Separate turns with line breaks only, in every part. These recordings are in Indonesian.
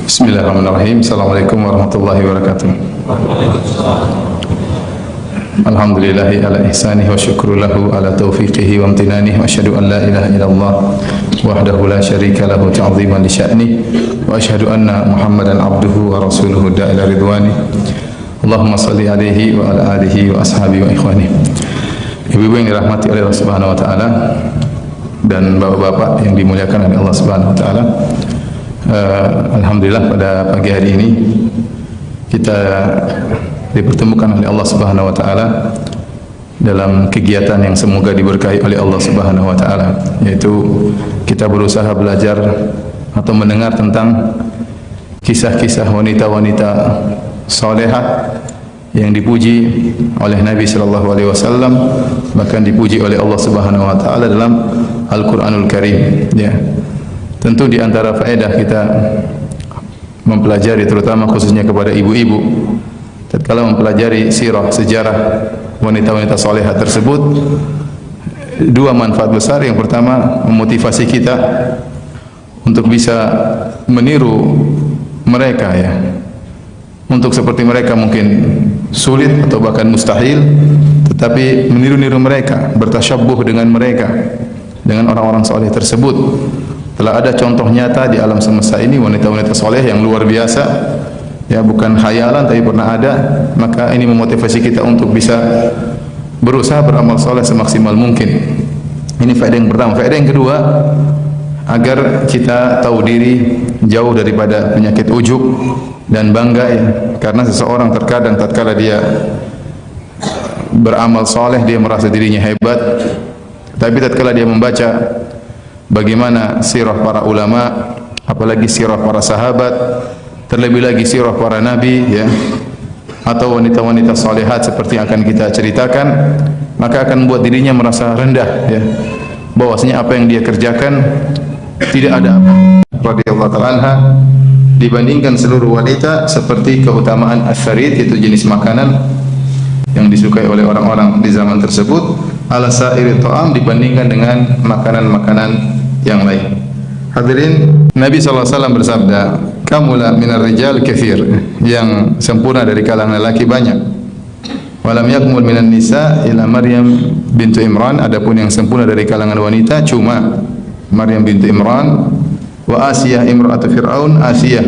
Bismillahirrahmanirrahim. Assalamualaikum warahmatullahi wabarakatuh. Alhamdulillahi ala ihsanihi wa syukru lahu ala taufiqihi wa amtinanihi wa asyhadu an la ilaha illallah wahdahu la syarika lahu ta'ziman li sya'ni wa asyhadu anna Muhammadan abduhu wa rasuluhu da'ila ridwani. Allahumma salli alaihi wa ala alihi wa ashabihi wa ikhwani. Ibu-ibu yang dirahmati oleh Allah Subhanahu wa taala dan bapak-bapak yang dimuliakan oleh Allah Subhanahu wa taala. Alhamdulillah pada pagi hari ini kita dipertemukan oleh Allah Subhanahu wa taala dalam kegiatan yang semoga diberkahi oleh Allah Subhanahu wa taala, yaitu kita berusaha belajar atau mendengar tentang kisah-kisah wanita-wanita salehah yang dipuji oleh Nabi sallallahu alaihi wasallam, bahkan dipuji oleh Allah Subhanahu wa taala dalam Al-Qur'anul Karim, ya. Tentu di antara faedah kita mempelajari, terutama khususnya kepada ibu-ibu, tatkala mempelajari sirah, sejarah wanita-wanita salehah tersebut, dua manfaat besar. Yang pertama, memotivasi kita untuk bisa meniru mereka, ya. Untuk seperti mereka mungkin sulit atau bahkan mustahil, tetapi meniru-niru mereka, bertasyabbuh dengan mereka, dengan orang-orang saleh tersebut. Telah ada contoh nyata di alam semesta ini wanita-wanita saleh yang luar biasa, ya, bukan khayalan tapi pernah ada. Maka ini memotivasi kita untuk bisa berusaha beramal saleh semaksimal mungkin. Ini faedah yang pertama. Faedah yang kedua, agar kita tahu diri, jauh daripada penyakit ujub dan bangga, ya. Karena seseorang terkadang tatkala dia beramal saleh dia merasa dirinya hebat, tapi tatkala dia membaca bagaimana sirah para ulama, apalagi sirah para sahabat, terlebih lagi sirah para nabi, ya, atau wanita-wanita salihat seperti yang akan kita ceritakan, maka akan membuat dirinya merasa rendah, ya, bahwasanya apa yang dia kerjakan tidak ada apa radhiyallahu ta'ala anha dibandingkan seluruh wanita, seperti keutamaan as-sarid, itu jenis makanan yang disukai oleh orang-orang di zaman tersebut, ala sa'iri ta'am, dibandingkan dengan makanan-makanan yang lain. Hadirin, Nabi SAW bersabda, kamula minar rijal kathir, yang sempurna dari kalangan lelaki banyak. Walam yakmul minan nisa ila Maryam bintu Imran, adapun yang sempurna dari kalangan wanita cuma Maryam bintu Imran, wa Asiyah imra'atu Fir'aun, Asiyah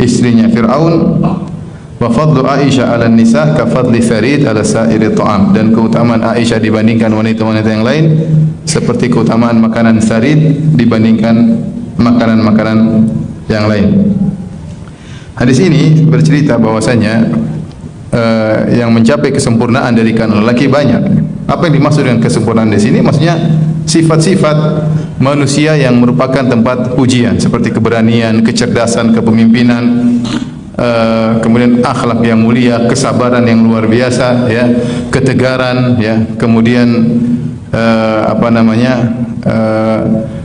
istrinya Fir'aun, wa fadlu Aisyah ala nisa ka fadli Farid ala sa'iri ta'am, dan keutamaan Aisyah dibandingkan wanita-wanita yang lain seperti keutamaan makanan Farid dibandingkan makanan-makanan yang lain. Hadis ini bercerita bahwasanya yang mencapai kesempurnaan dari kalangan lelaki banyak. Apa yang dimaksud dengan kesempurnaan di sini? Maksudnya sifat-sifat manusia yang merupakan tempat pujian, seperti keberanian, kecerdasan, kepemimpinan, kemudian akhlak yang mulia, kesabaran yang luar biasa, ya, ketegaran, ya, kemudian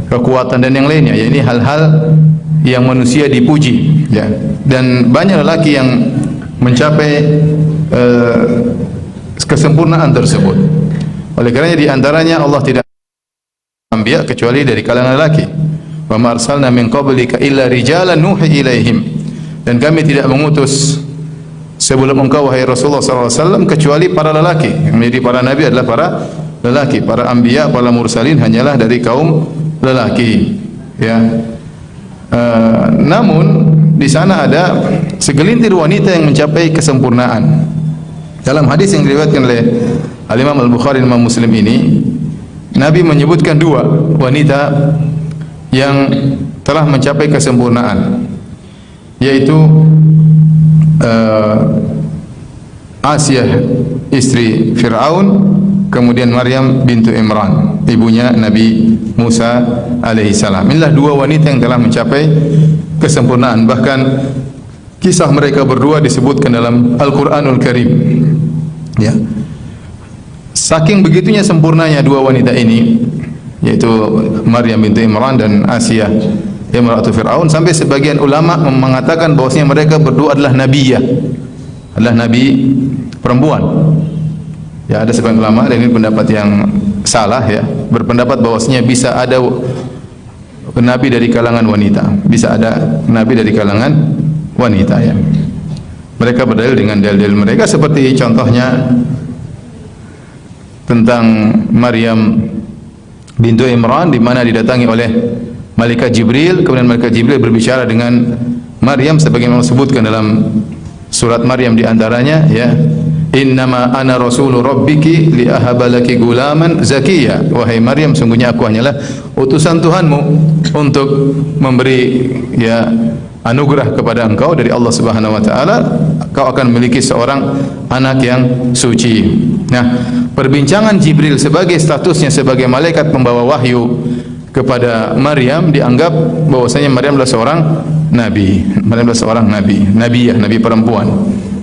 kekuatan dan yang lainnya, ya. Ini hal-hal yang manusia dipuji, ya. Dan banyak lelaki yang mencapai kesempurnaan tersebut. Oleh karenanya di antaranya Allah tidak anbiya kecuali dari kalangan lelaki. Wa ma arsalna min qablika illa rijalan nuhi ilaihim, dan kami tidak mengutus sebelum engkau wahai Rasulullah SAW kecuali para lelaki. Yang menjadi para nabi adalah para lelaki. Para anbiya, para mursalin hanyalah dari kaum lelaki, ya. Namun di sana ada segelintir wanita yang mencapai kesempurnaan. Dalam hadis yang diriwayatkan oleh Al-Imam Al-Bukhari dan Imam Muslim ini, Nabi menyebutkan dua wanita yang telah mencapai kesempurnaan, yaitu Asiyah istri Fir'aun, kemudian Maryam bintu Imran, ibunya Nabi Musa alaihissalam. Inilah dua wanita yang telah mencapai kesempurnaan. Bahkan kisah mereka berdua disebutkan dalam Al-Qur'anul Karim, ya. Saking begitunya sempurnanya dua wanita ini, yaitu Maryam bintu Imran dan Asiyah imra'atu Fir'aun, sampai sebagian ulama mengatakan bahwasanya mereka berdua adalah nabiyah, adalah nabi perempuan. Ya, ada sebagian ulama, dan ini pendapat yang salah, ya, berpendapat bahwasanya bisa ada nabi dari kalangan wanita. Bisa ada nabi dari kalangan wanita ya. Mereka berdalil dengan dalil-dalil mereka, seperti contohnya tentang Maryam bintu Imran, di mana didatangi oleh malaikat Jibril, kemudian malaikat Jibril berbicara dengan Maryam sebagaimana disebutkan dalam surat Maryam di antaranya ya, innama ana rasulu rabbiki li ahaba laki gulaman zakiya, wahai Maryam, sungguhnya aku hanyalah utusan Tuhanmu untuk memberi ya anugerah kepada engkau dari Allah Subhanahu wa taala, kau akan memiliki seorang anak yang suci. Nah, perbincangan Jibril sebagai statusnya sebagai malaikat pembawa wahyu kepada Maryam dianggap bahwasanya Maryam adalah seorang nabi. Maryam adalah seorang nabi, nabiyah, nabi perempuan.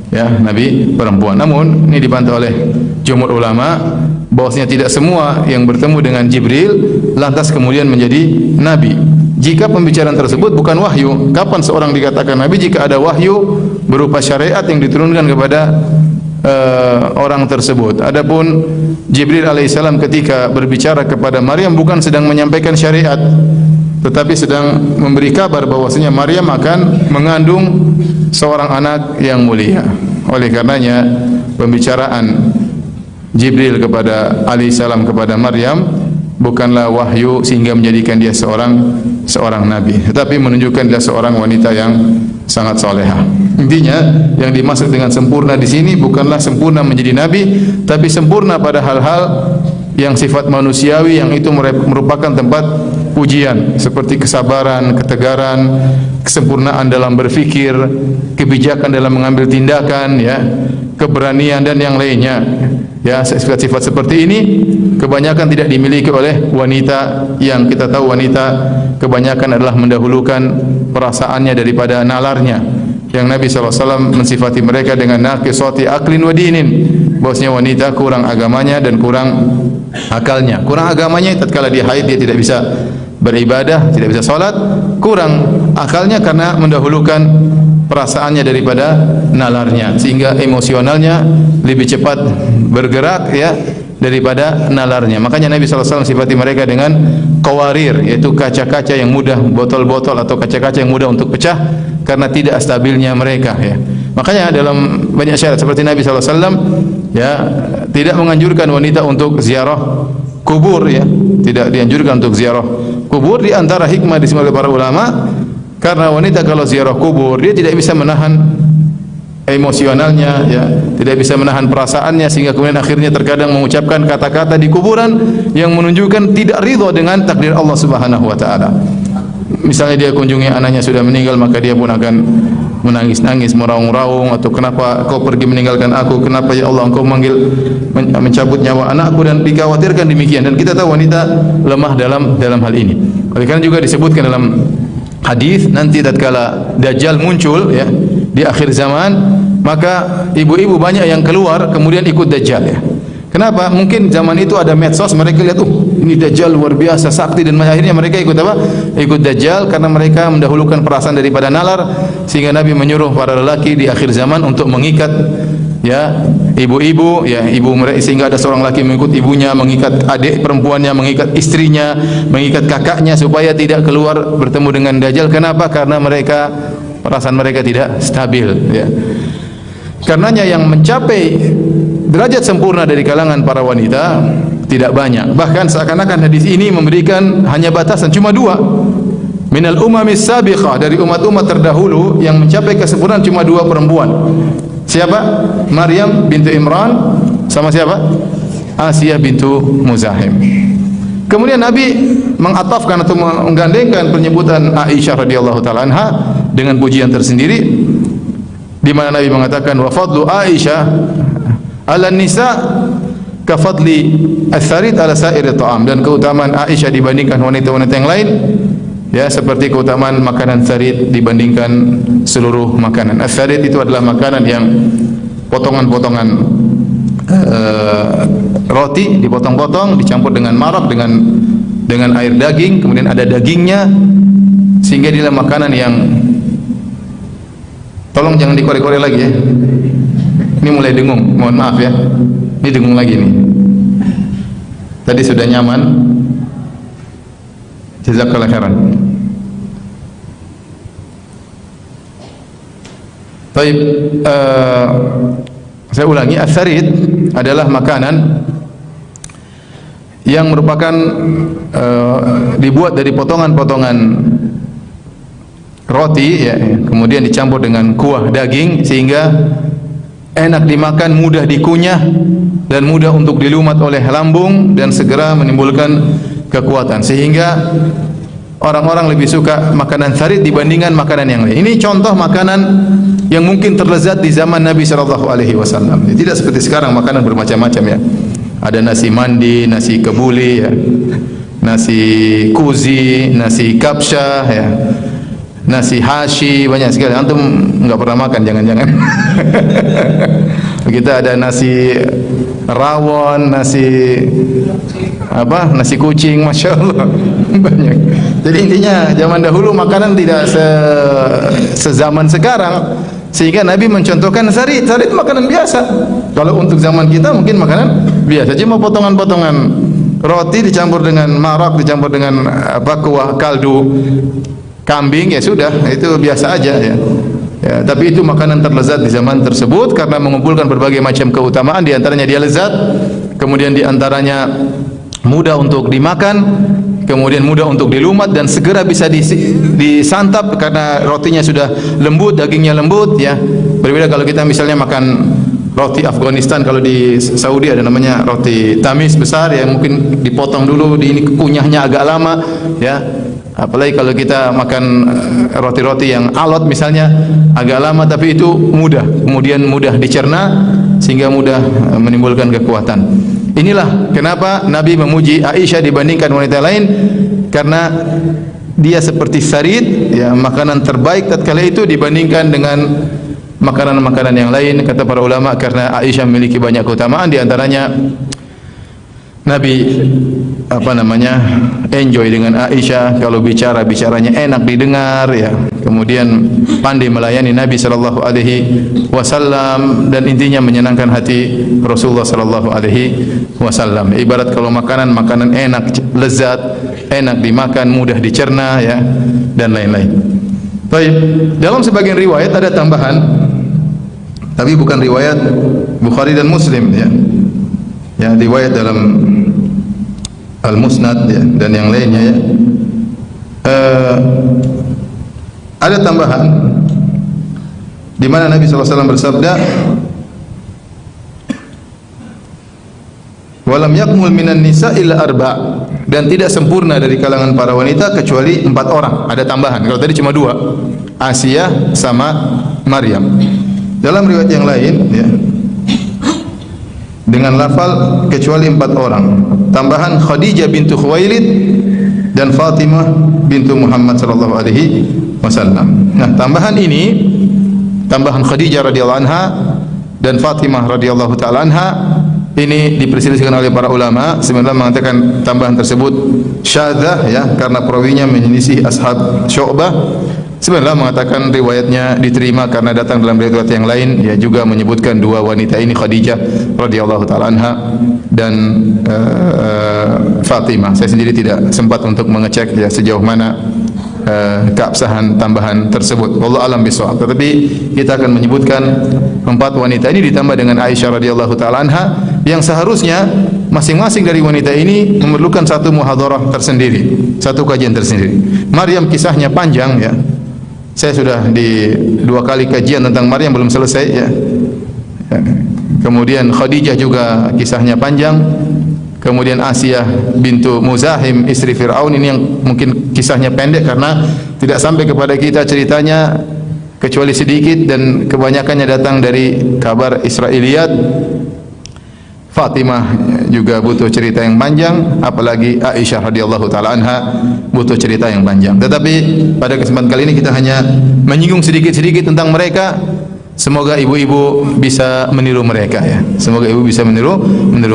Ya, nabi perempuan. Namun ini dibantah oleh jumhur ulama bahwasanya tidak semua yang bertemu dengan Jibril lantas kemudian menjadi nabi. Jika pembicaraan tersebut bukan wahyu, kapan seorang dikatakan nabi? Jika ada wahyu berupa syariat yang diturunkan kepada orang tersebut. Adapun Jibril alaihissalam ketika berbicara kepada Maryam bukan sedang menyampaikan syariat, tetapi sedang memberi kabar bahwasanya Maryam akan mengandung seorang anak yang mulia. Oleh karenanya pembicaraan Jibril kepada alaihissalam kepada Maryam bukanlah wahyu sehingga menjadikan dia seorang nabi, tetapi menunjukkan dia seorang wanita yang sangat salehah. Intinya yang dimaksud dengan sempurna di sini bukanlah sempurna menjadi nabi, tapi sempurna pada hal-hal yang sifat manusiawi yang itu merupakan tempat ujian, seperti kesabaran, ketegaran, kesempurnaan dalam berfikir, kebijakan dalam mengambil tindakan, ya, keberanian dan yang lainnya. Ya, sifat-sifat seperti ini kebanyakan tidak dimiliki oleh wanita, yang kita tahu wanita kebanyakan adalah mendahulukan perasaannya daripada nalarnya. Yang Nabi SAW mensifati mereka dengan naqisati aqlin wa dinin, bahwasanya wanita kurang agamanya dan kurang akalnya. Kurang agamanya tatkala dia haid dia tidak bisa beribadah, tidak bisa salat. Kurang akalnya karena mendahulukan perasaannya daripada nalarnya, sehingga emosionalnya lebih cepat bergerak ya daripada nalarnya. Makanya Nabi SAW sifati mereka dengan qawarir, yaitu kaca-kaca yang mudah, botol-botol atau kaca-kaca yang mudah untuk pecah karena tidak stabilnya mereka ya. Makanya dalam banyak syariat seperti Nabi SAW ya tidak menganjurkan wanita untuk ziarah kubur ya, tidak dianjurkan untuk ziarah kubur. Di antara hikmah disebut oleh para ulama, karena wanita kalau ziarah kubur dia tidak bisa menahan emosionalnya ya, tidak bisa menahan perasaannya, sehingga kemudian akhirnya terkadang mengucapkan kata-kata di kuburan yang menunjukkan tidak ridha dengan takdir Allah Subhanahu wa taala. Misalnya dia kunjungi anaknya sudah meninggal, maka dia pun akan menangis-nangis, meraung-raung, atau kenapa kau pergi meninggalkan aku, kenapa ya Allah engkau mencabut nyawa anakku, dan dikhawatirkan demikian. Dan kita tahu wanita lemah dalam hal ini. Oleh karena juga disebutkan dalam hadis, nanti tatkala Dajjal muncul ya di akhir zaman, maka ibu-ibu banyak yang keluar kemudian ikut Dajjal ya. Kenapa? Mungkin zaman itu ada medsos, mereka lihat ini Dajjal luar biasa sakti, dan akhirnya mereka ikut apa? Ikut Dajjal karena mereka mendahulukan perasaan daripada nalar, sehingga Nabi menyuruh para lelaki di akhir zaman untuk mengikat ya ibu-ibu ya, ibu mereka, sehingga ada seorang laki mengikut ibunya, mengikat adik perempuannya, mengikat istrinya, mengikat kakaknya supaya tidak keluar bertemu dengan Dajjal. Kenapa? Karena mereka perasaan mereka tidak stabil ya. Karenanya yang mencapai derajat sempurna dari kalangan para wanita tidak banyak. Bahkan seakan-akan hadis ini memberikan hanya batasan cuma dua. Minal umamis sabiqah, dari umat-umat terdahulu yang mencapai kesempurnaan cuma dua perempuan. Siapa? Maryam bintu Imran sama siapa? Asiyah bintu Muzahim. Kemudian Nabi mengatafkan atau menggandengkan penyebutan Aisyah radhiyallahu taala anha dengan pujian tersendiri, di mana Nabi mengatakan wa fadlu Aisyah ala nisa ka fadli ats-tsarid ala sa'iri ta'am, dan keutamaan Aisyah dibandingkan wanita-wanita yang lain ya seperti keutamaan makanan tsarid dibandingkan seluruh makanan. Ats-tsarid itu adalah makanan yang potongan-potongan roti dipotong-potong dicampur dengan maraq dengan air daging, kemudian ada dagingnya, sehingga dia adalah makanan yang, tolong jangan dikorek-korek lagi ya. Ini mulai dengung, mohon maaf ya. Ini dengung lagi nih. Tadi sudah nyaman. Jazakallahu khairan. Baik, saya ulangi, as-sarid adalah makanan yang merupakan dibuat dari potongan-potongan roti ya, kemudian dicampur dengan kuah daging sehingga enak dimakan, mudah dikunyah dan mudah untuk dilumat oleh lambung dan segera menimbulkan kekuatan, sehingga orang-orang lebih suka makanan sarid dibandingkan makanan yang lain. Ini contoh makanan yang mungkin terlezat di zaman Nabi sallallahu alaihi wasallam. Tidak seperti sekarang makanan bermacam-macam ya. Ada nasi mandi, nasi kebuli ya, nasi kuzi, nasi kapsah ya, nasi hashi, banyak sekali. Antum enggak pernah makan jangan-jangan. Kita ada nasi rawon, nasi apa? Nasi kucing, masya Allah. Banyak. Jadi intinya zaman dahulu makanan tidak sezaman sekarang, sehingga Nabi mencontohkan sarid. Sarid makanan biasa. Kalau untuk zaman kita mungkin makanan biasa, cuma potongan-potongan roti dicampur dengan marak, dicampur dengan apa, kuah kaldu kambing, ya sudah, itu biasa aja ya. Ya, tapi itu makanan terlezat di zaman tersebut karena mengumpulkan berbagai macam keutamaan. Di antaranya dia lezat, kemudian di antaranya mudah untuk dimakan, kemudian mudah untuk dilumat dan segera bisa disantap karena rotinya sudah lembut, dagingnya lembut ya. Berbeda kalau kita misalnya makan roti Afghanistan, kalau di Saudi ada namanya roti tamis besar yang mungkin dipotong dulu, ini kunyahnya agak lama ya. Apalagi kalau kita makan roti-roti yang alot misalnya, agak lama tapi itu mudah, kemudian mudah dicerna sehingga mudah menimbulkan kekuatan. Inilah kenapa Nabi memuji Aisyah dibandingkan wanita lain, karena dia seperti sarid ya, makanan terbaik tatkala itu dibandingkan dengan makanan-makanan yang lain. Kata para ulama karena Aisyah memiliki banyak keutamaan, di antaranya Nabi enjoy dengan Aisyah, kalau bicaranya enak didengar ya. Kemudian pandai melayani Nabi sallallahu alaihi wasallam dan intinya menyenangkan hati Rasulullah sallallahu alaihi wasallam. Ibarat kalau makanan enak, lezat, enak dimakan, mudah dicerna ya, dan lain-lain. Baik, dalam sebagian riwayat ada tambahan, tapi bukan riwayat Bukhari dan Muslim ya. Yang riwayat dalam Al-Musnad ya, dan yang lainnya ya. Ada tambahan di mana Nabi sallallahu alaihi wasallam bersabda, "Walam yakmul minan nisa illa arba'." Dan tidak sempurna dari kalangan para wanita kecuali 4 orang. Ada tambahan. Kalau tadi cuma 2, Asiyah sama Maryam. Dalam riwayat yang lain ya, dengan lafal kecuali 4 orang, tambahan Khadijah bintu Khuwailid dan Fatimah bintu Muhammad sallallahu alaihi wasallam. Nah, tambahan ini, tambahan Khadijah radhiyallahu anha dan Fatimah radhiyallahu taala anha, ini diperselisihkan oleh para ulama. Sebenarnya mengatakan tambahan tersebut syadzah ya, karena perawinya menyelisih ashab Syu'bah. Sebenarnya mengatakan riwayatnya diterima karena datang dalam riwayat yang lain ya, juga menyebutkan 2 wanita ini, Khadijah radhiyallahu taala anha dan Fatimah. Saya sendiri tidak sempat untuk mengecek ya sejauh mana keabsahan tambahan tersebut. Wallahu alam bishawab. Tetapi kita akan menyebutkan 4 wanita ini ditambah dengan Aisyah radhiyallahu taala anha, yang seharusnya masing-masing dari wanita ini memerlukan satu muhadharah tersendiri, satu kajian tersendiri. Maryam kisahnya panjang ya. Saya sudah di 2 kali kajian tentang Maryam belum selesai ya. Kemudian Khadijah juga kisahnya panjang. Kemudian Asiyah bintu Muzahim istri Fir'aun, ini yang mungkin kisahnya pendek karena tidak sampai kepada kita ceritanya kecuali sedikit dan kebanyakannya datang dari kabar Israiliyat. Fatimah juga butuh cerita yang panjang, apalagi Aisyah radhiyallahu taala anha butuh cerita yang panjang. Tetapi pada kesempatan kali ini kita hanya menyinggung sedikit-sedikit tentang mereka. Semoga ibu-ibu bisa meniru mereka ya. Semoga ibu bisa meniru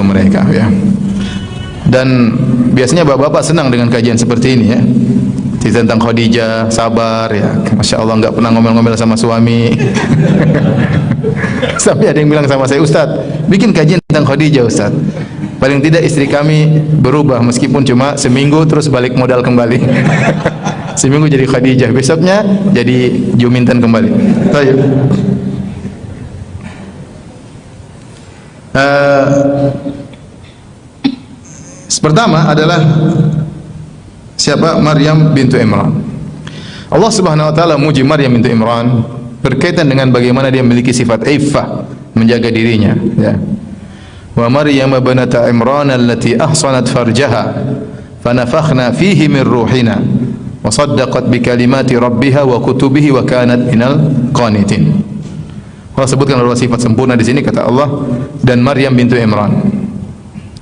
mereka ya. Dan biasanya bapak-bapak senang dengan kajian seperti ini ya. Tentang Khadijah, sabar ya. Masya Allah, enggak pernah ngomel-ngomel sama suami. Sampai ada yang bilang sama saya, Ustaz, bikin kajian tentang Khadijah Ustaz. Paling tidak istri kami berubah meskipun cuma seminggu, terus balik modal kembali. Seminggu jadi Khadijah, besoknya jadi Juminten kembali. Baik. Pertama adalah siapa? Maryam bintu Imran. Allah Subhanahu wa taala muji Maryam bintu Imran berkaitan dengan bagaimana dia memiliki sifat iffah, menjaga dirinya, ya. Wa Maryam binta Imran allati ahsanat farjaha fanafakhna fihi min ruhina wa saddaqat bi kalimati rabbiha wa kutubihi wa kanat minal qanitin. Allah sebutkan beberapa sifat sempurna di sini, kata Allah, dan Maryam bintu Imran,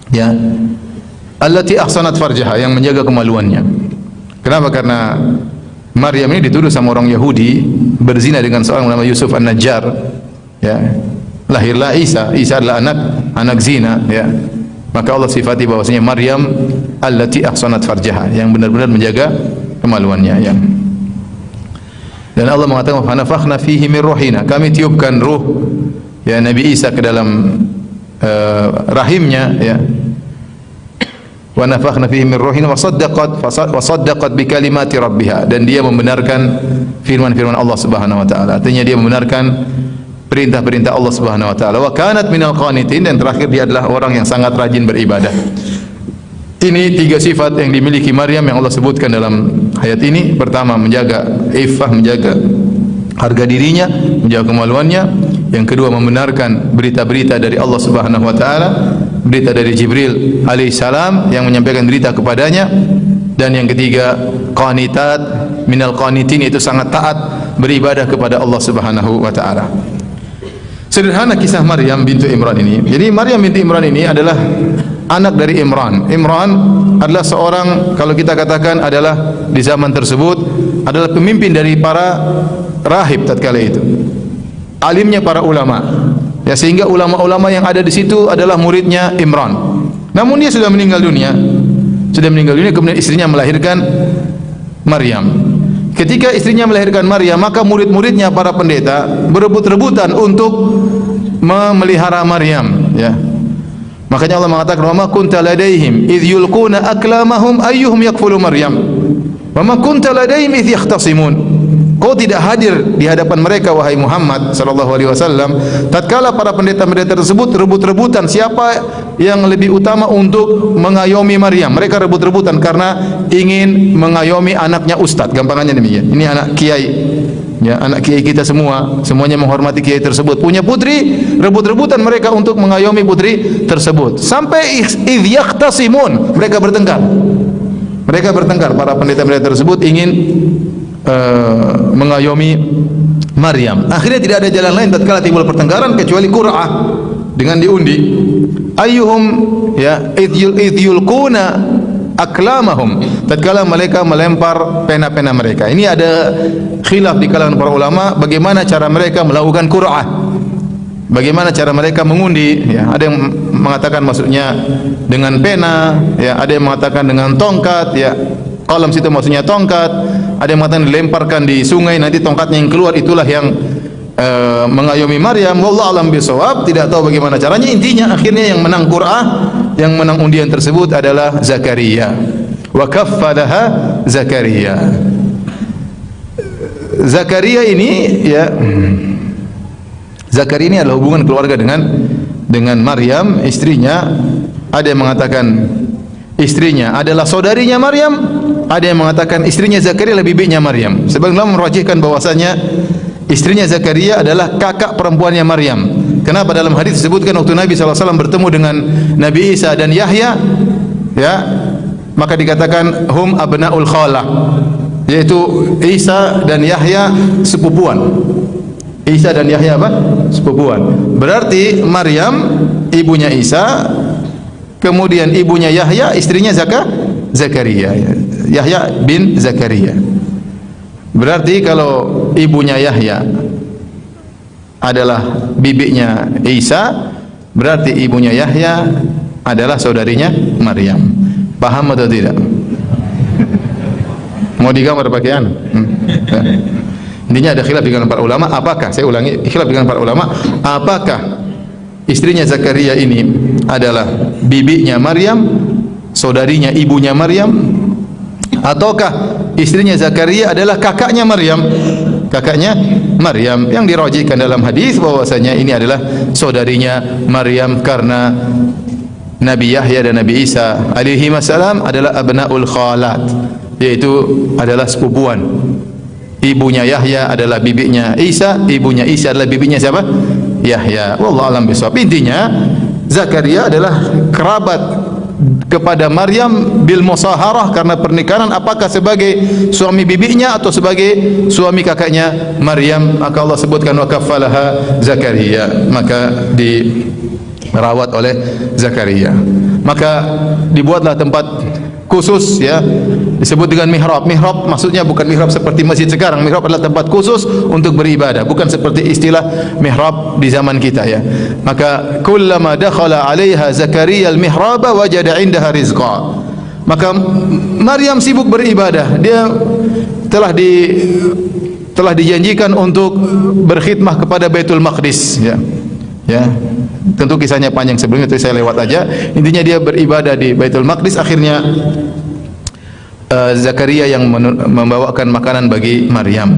ya, allati ahsanat farjaha, yang menjaga kemaluannya. Kenapa? Karena Maryam ini dituduh sama orang Yahudi berzina dengan seorang bernama Yusuf An-Najjar, ya. Lahirlah Isa, Isa adalah anak zina, ya. Maka Allah sifati bahwasanya Maryam allati ahsanat farjaha, yang benar-benar menjaga kemaluannya, ya. Dan Allah mengatakan fa nafakhna fihi min ruhina, kami tiupkan ruh, ya, Nabi Isa ke dalam rahimnya, ya. Wa nafakhna fihi min ruhina wa saddaqat bi kalimati rabbiha, dan dia membenarkan firman-firman Allah Subhanahu wa taala. Artinya dia membenarkan perintah-perintah Allah Subhanahu wa taala. Wa kanat minal qanitin, dan terakhir dia adalah orang yang sangat rajin beribadah. Ini tiga sifat yang dimiliki Maryam yang Allah sebutkan dalam ayat ini. Pertama, menjaga iffah, menjaga harga dirinya, menjaga kemaluannya. Yang kedua, membenarkan berita-berita dari Allah Subhanahu wa taala, berita dari Jibril alaihissalam yang menyampaikan berita kepadanya. Dan yang ketiga, qanitat minal qanitin, itu sangat taat beribadah kepada Allah Subhanahu wa taala. Sederhana kisah Maryam bintu Imran ini. Jadi Maryam bintu Imran ini adalah anak dari Imran. Imran adalah seorang, kalau kita katakan adalah di zaman tersebut adalah pemimpin dari para rahib tatkala itu. Alimnya para ulama. Ya, sehingga ulama-ulama yang ada di situ adalah muridnya Imran. Namun dia sudah meninggal dunia. Kemudian istrinya melahirkan Maryam. Ketika istrinya melahirkan Maryam, maka murid-muridnya para pendeta berebut-rebutan untuk memelihara Maryam, ya. Makanya Allah mengatakan, "Wa ma kunta ladaihim idh yulquna aklamahum ayyuhum yakfulu Maryam. Wa ma kunta ladaihim idh yahtasimun." Kau tidak hadir di hadapan mereka, wahai Muhammad sallallahu alaihi wasallam, tatkala para pendeta-pendeta tersebut rebut-rebutan siapa yang lebih utama untuk mengayomi Maryam. Mereka rebut-rebutan karena ingin mengayomi anaknya ustaz, gampangannya demikian. Ini anak kiai, ya, anak kiai kita semuanya menghormati kiai tersebut. Punya putri, rebut-rebutan mereka untuk mengayomi putri tersebut. Sampai idh yahtasimun, mereka bertengkar. Para pendeta-pendeta tersebut ingin mengayomi Maryam. Akhirnya tidak ada jalan lain tatkala timbul pertengkaran kecuali qur'ah, dengan diundi. Ayyuhum, ya, idh yulquna aklamahum, tatkala mereka melempar pena-pena mereka. Ini ada khilaf di kalangan para ulama bagaimana cara mereka melakukan qur'ah, bagaimana cara mereka mengundi, ya. Ada yang mengatakan maksudnya dengan pena, ya, ada yang mengatakan dengan tongkat, ya. Qalam situ maksudnya tongkat. Ada yang mengatakan dilemparkan di sungai, nanti tongkatnya yang keluar, itulah yang mengayomi Maryam. Wallahu a'lam bishawab, tidak tahu bagaimana caranya. Intinya akhirnya yang menang qur'ah, yang menang undian tersebut adalah Zakaria. Wa kaffalaha Zakaria. Zakaria ini, ya, Zakaria ini adalah hubungan keluarga dengan Maryam, istrinya. Ada yang mengatakan istrinya adalah saudarinya Maryam, ada yang mengatakan istrinya Zakaria adalah bibinya Maryam. Sebagian ulama merajihkan bahwasanya istrinya Zakaria adalah kakak perempuannya Maryam. Kenapa? Dalam hadis disebutkan waktu Nabi SAW bertemu dengan Nabi Isa dan Yahya, ya, maka dikatakan hum abnaul khalah, yaitu Isa dan Yahya sepupuan. Isa dan Yahya apa? Sepupuan. Berarti Maryam ibunya Isa, kemudian ibunya Yahya, istrinya Zakaria, Yahya bin Zakaria. Berarti kalau ibunya Yahya adalah bibinya Isa, berarti ibunya Yahya adalah saudarinya Maryam. Paham atau tidak? Mau digambar pakaian? Intinya ada khilaf di kalangan para ulama. Apakah, saya ulangi, khilaf di kalangan para ulama, apakah istrinya Zakaria ini adalah bibinya Maryam, saudarinya ibunya Maryam, ataukah istrinya Zakaria adalah kakaknya Maryam? kakaknya Maryam, yang dirajihkan dalam hadis bahwasanya ini adalah saudarinya Maryam karena Nabi Yahya dan Nabi Isa alaihi wasallam adalah abnaul khalat, yaitu adalah sepupuan. Ibunya Yahya adalah bibinya Isa, ibunya Isa adalah bibinya siapa? Yahya. Wallahu a'lam bishawab. Intinya Zakaria adalah kerabat kepada Maryam bil musaharah karena pernikahan, apakah sebagai suami bibinya atau sebagai suami kakaknya Maryam. Maka Allah sebutkan wa kaffalaha Zakaria, maka dirawat oleh Zakaria. Maka dibuatlah tempat khusus, ya, disebut dengan mihrab. Mihrab maksudnya bukan mihrab seperti masjid sekarang. Mihrab adalah tempat khusus untuk beribadah, bukan seperti istilah mihrab di zaman kita, ya. Maka kullama dakhala 'alaiha Zakaria al-mihraba wajada 'indaha rizqa. Maka Maryam sibuk beribadah. Dia telah dijanjikan untuk berkhidmah kepada Baitul Maqdis, ya. Ya, tentu kisahnya panjang, sebelumnya itu saya lewat aja. Intinya dia beribadah di Baitul Maqdis. Akhirnya Zakaria yang membawakan makanan bagi Maryam.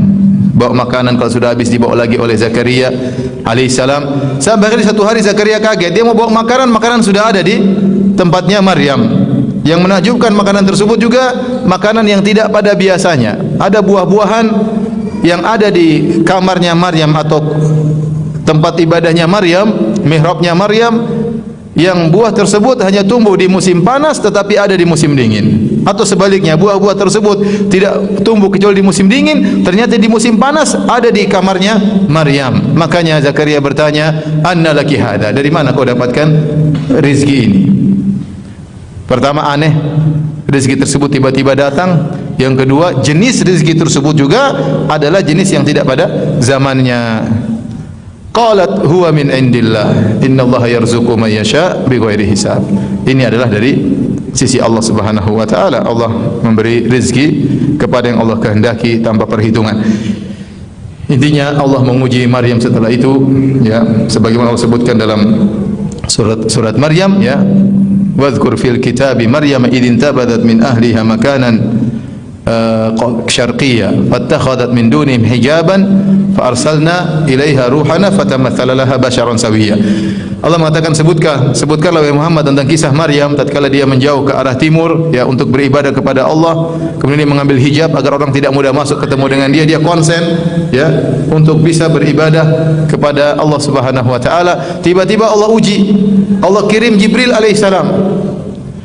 Bawa makanan, kalau sudah habis dibawa lagi oleh Zakaria alaihissalam. Sampai satu hari Zakaria kaget, dia mau bawa makanan, makanan sudah ada di tempatnya Maryam. Yang menakjubkan, makanan tersebut juga makanan yang tidak pada biasanya. Ada buah-buahan yang ada di kamarnya Maryam atau tempat ibadahnya Maryam, mihrabnya Maryam, yang buah tersebut hanya tumbuh di musim panas tetapi ada di musim dingin, atau sebaliknya buah-buah tersebut tidak tumbuh kecuali di musim dingin, ternyata di musim panas ada di kamarnya Maryam. Makanya Zakaria bertanya, anna laki hada, dari mana kau dapatkan rezeki ini? Pertama, aneh rezeki tersebut tiba-tiba datang. Yang kedua, jenis rezeki tersebut juga adalah jenis yang tidak pada zamannya. Qalat huwa min indillah innallaha yarzuqu man yasha bighairi hisab. Ini adalah dari sisi Allah Subhanahu wa taala. Allah memberi rezeki kepada yang Allah kehendaki tanpa perhitungan. Intinya Allah menguji Maryam setelah itu, ya, sebagaimana Allah sebutkan dalam surat Maryam, ya. Wadhkur fil kitabi Maryam idin tabadat min ahliha makanan syarqiyya fattakhadhat min dunihim hijaban fa arsalna ilaiha ruhana fatamatsala laha basharan sawiyya. Allah mengatakan, sebutkanlah wahai Muhammad tentang kisah Maryam tatkala dia menjauh ke arah timur, ya, untuk beribadah kepada Allah. Kemudian dia mengambil hijab agar orang tidak mudah masuk ketemu dengan dia. Dia konsen, ya, untuk bisa beribadah kepada Allah Subhanahu wa taala. Tiba-tiba Allah uji. Allah kirim Jibril alaihissalam.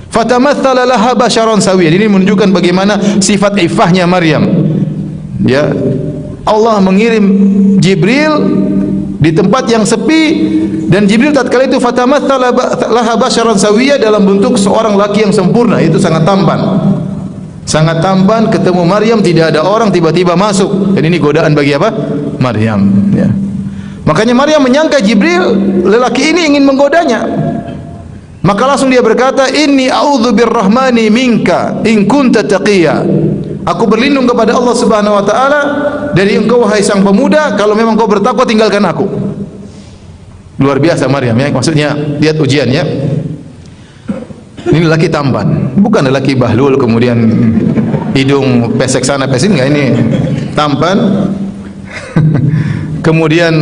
Fatamatsala laha basharan sawiyya. Ini menunjukkan bagaimana sifat iffahnya Maryam. Ya, Allah mengirim Jibril di tempat yang sepi, dan Jibril tatkala itu fatamatsala laha basharan sawiyya dalam bentuk seorang laki yang sempurna, itu sangat tampan. Sangat tampan, ketemu Maryam tidak ada orang, tiba-tiba masuk. Dan ini godaan bagi apa? Maryam, ya. Makanya Maryam menyangka Jibril lelaki ini ingin menggodanya. Maka langsung dia berkata, inni a'udzu birrahmani minka in kunta taqiyya. Aku berlindung kepada Allah Subhanahu wa taala dari engkau wahai sang pemuda, kalau memang kau bertakwa tinggalkan aku. Luar biasa Maryam, ya. Maksudnya lihat ujiannya. Ini lelaki tampan, bukan lelaki bahlul kemudian hidung pesek sana pesek, enggak, ini tampan. Kemudian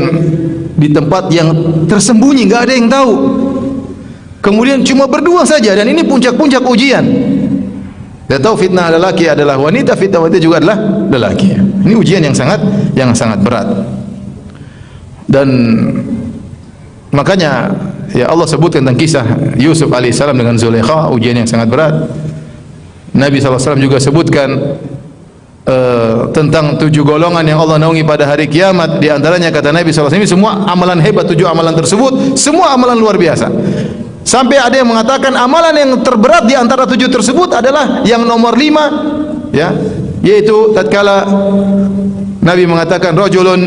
di tempat yang tersembunyi, enggak ada yang tahu. Kemudian cuma berdua saja, dan ini puncak-puncak ujian. Kita tahu fitnah lelaki adalah wanita, fitnah wanita juga adalah lelaki. Ini ujian yang sangat berat. Dan makanya, ya, Allah sebutkan tentang kisah Yusuf alaihissalam dengan Zulaikha, ujian yang sangat berat. Nabi SAW juga sebutkan tentang 7 golongan yang Allah naungi pada hari kiamat. Di antaranya kata Nabi SAW, ini semua amalan hebat, 7 amalan tersebut, semua amalan luar biasa. Sampai ada yang mengatakan amalan yang terberat di antara 7 tersebut adalah yang nomor 5, ya, yaitu tatkala Nabi mengatakan rajulun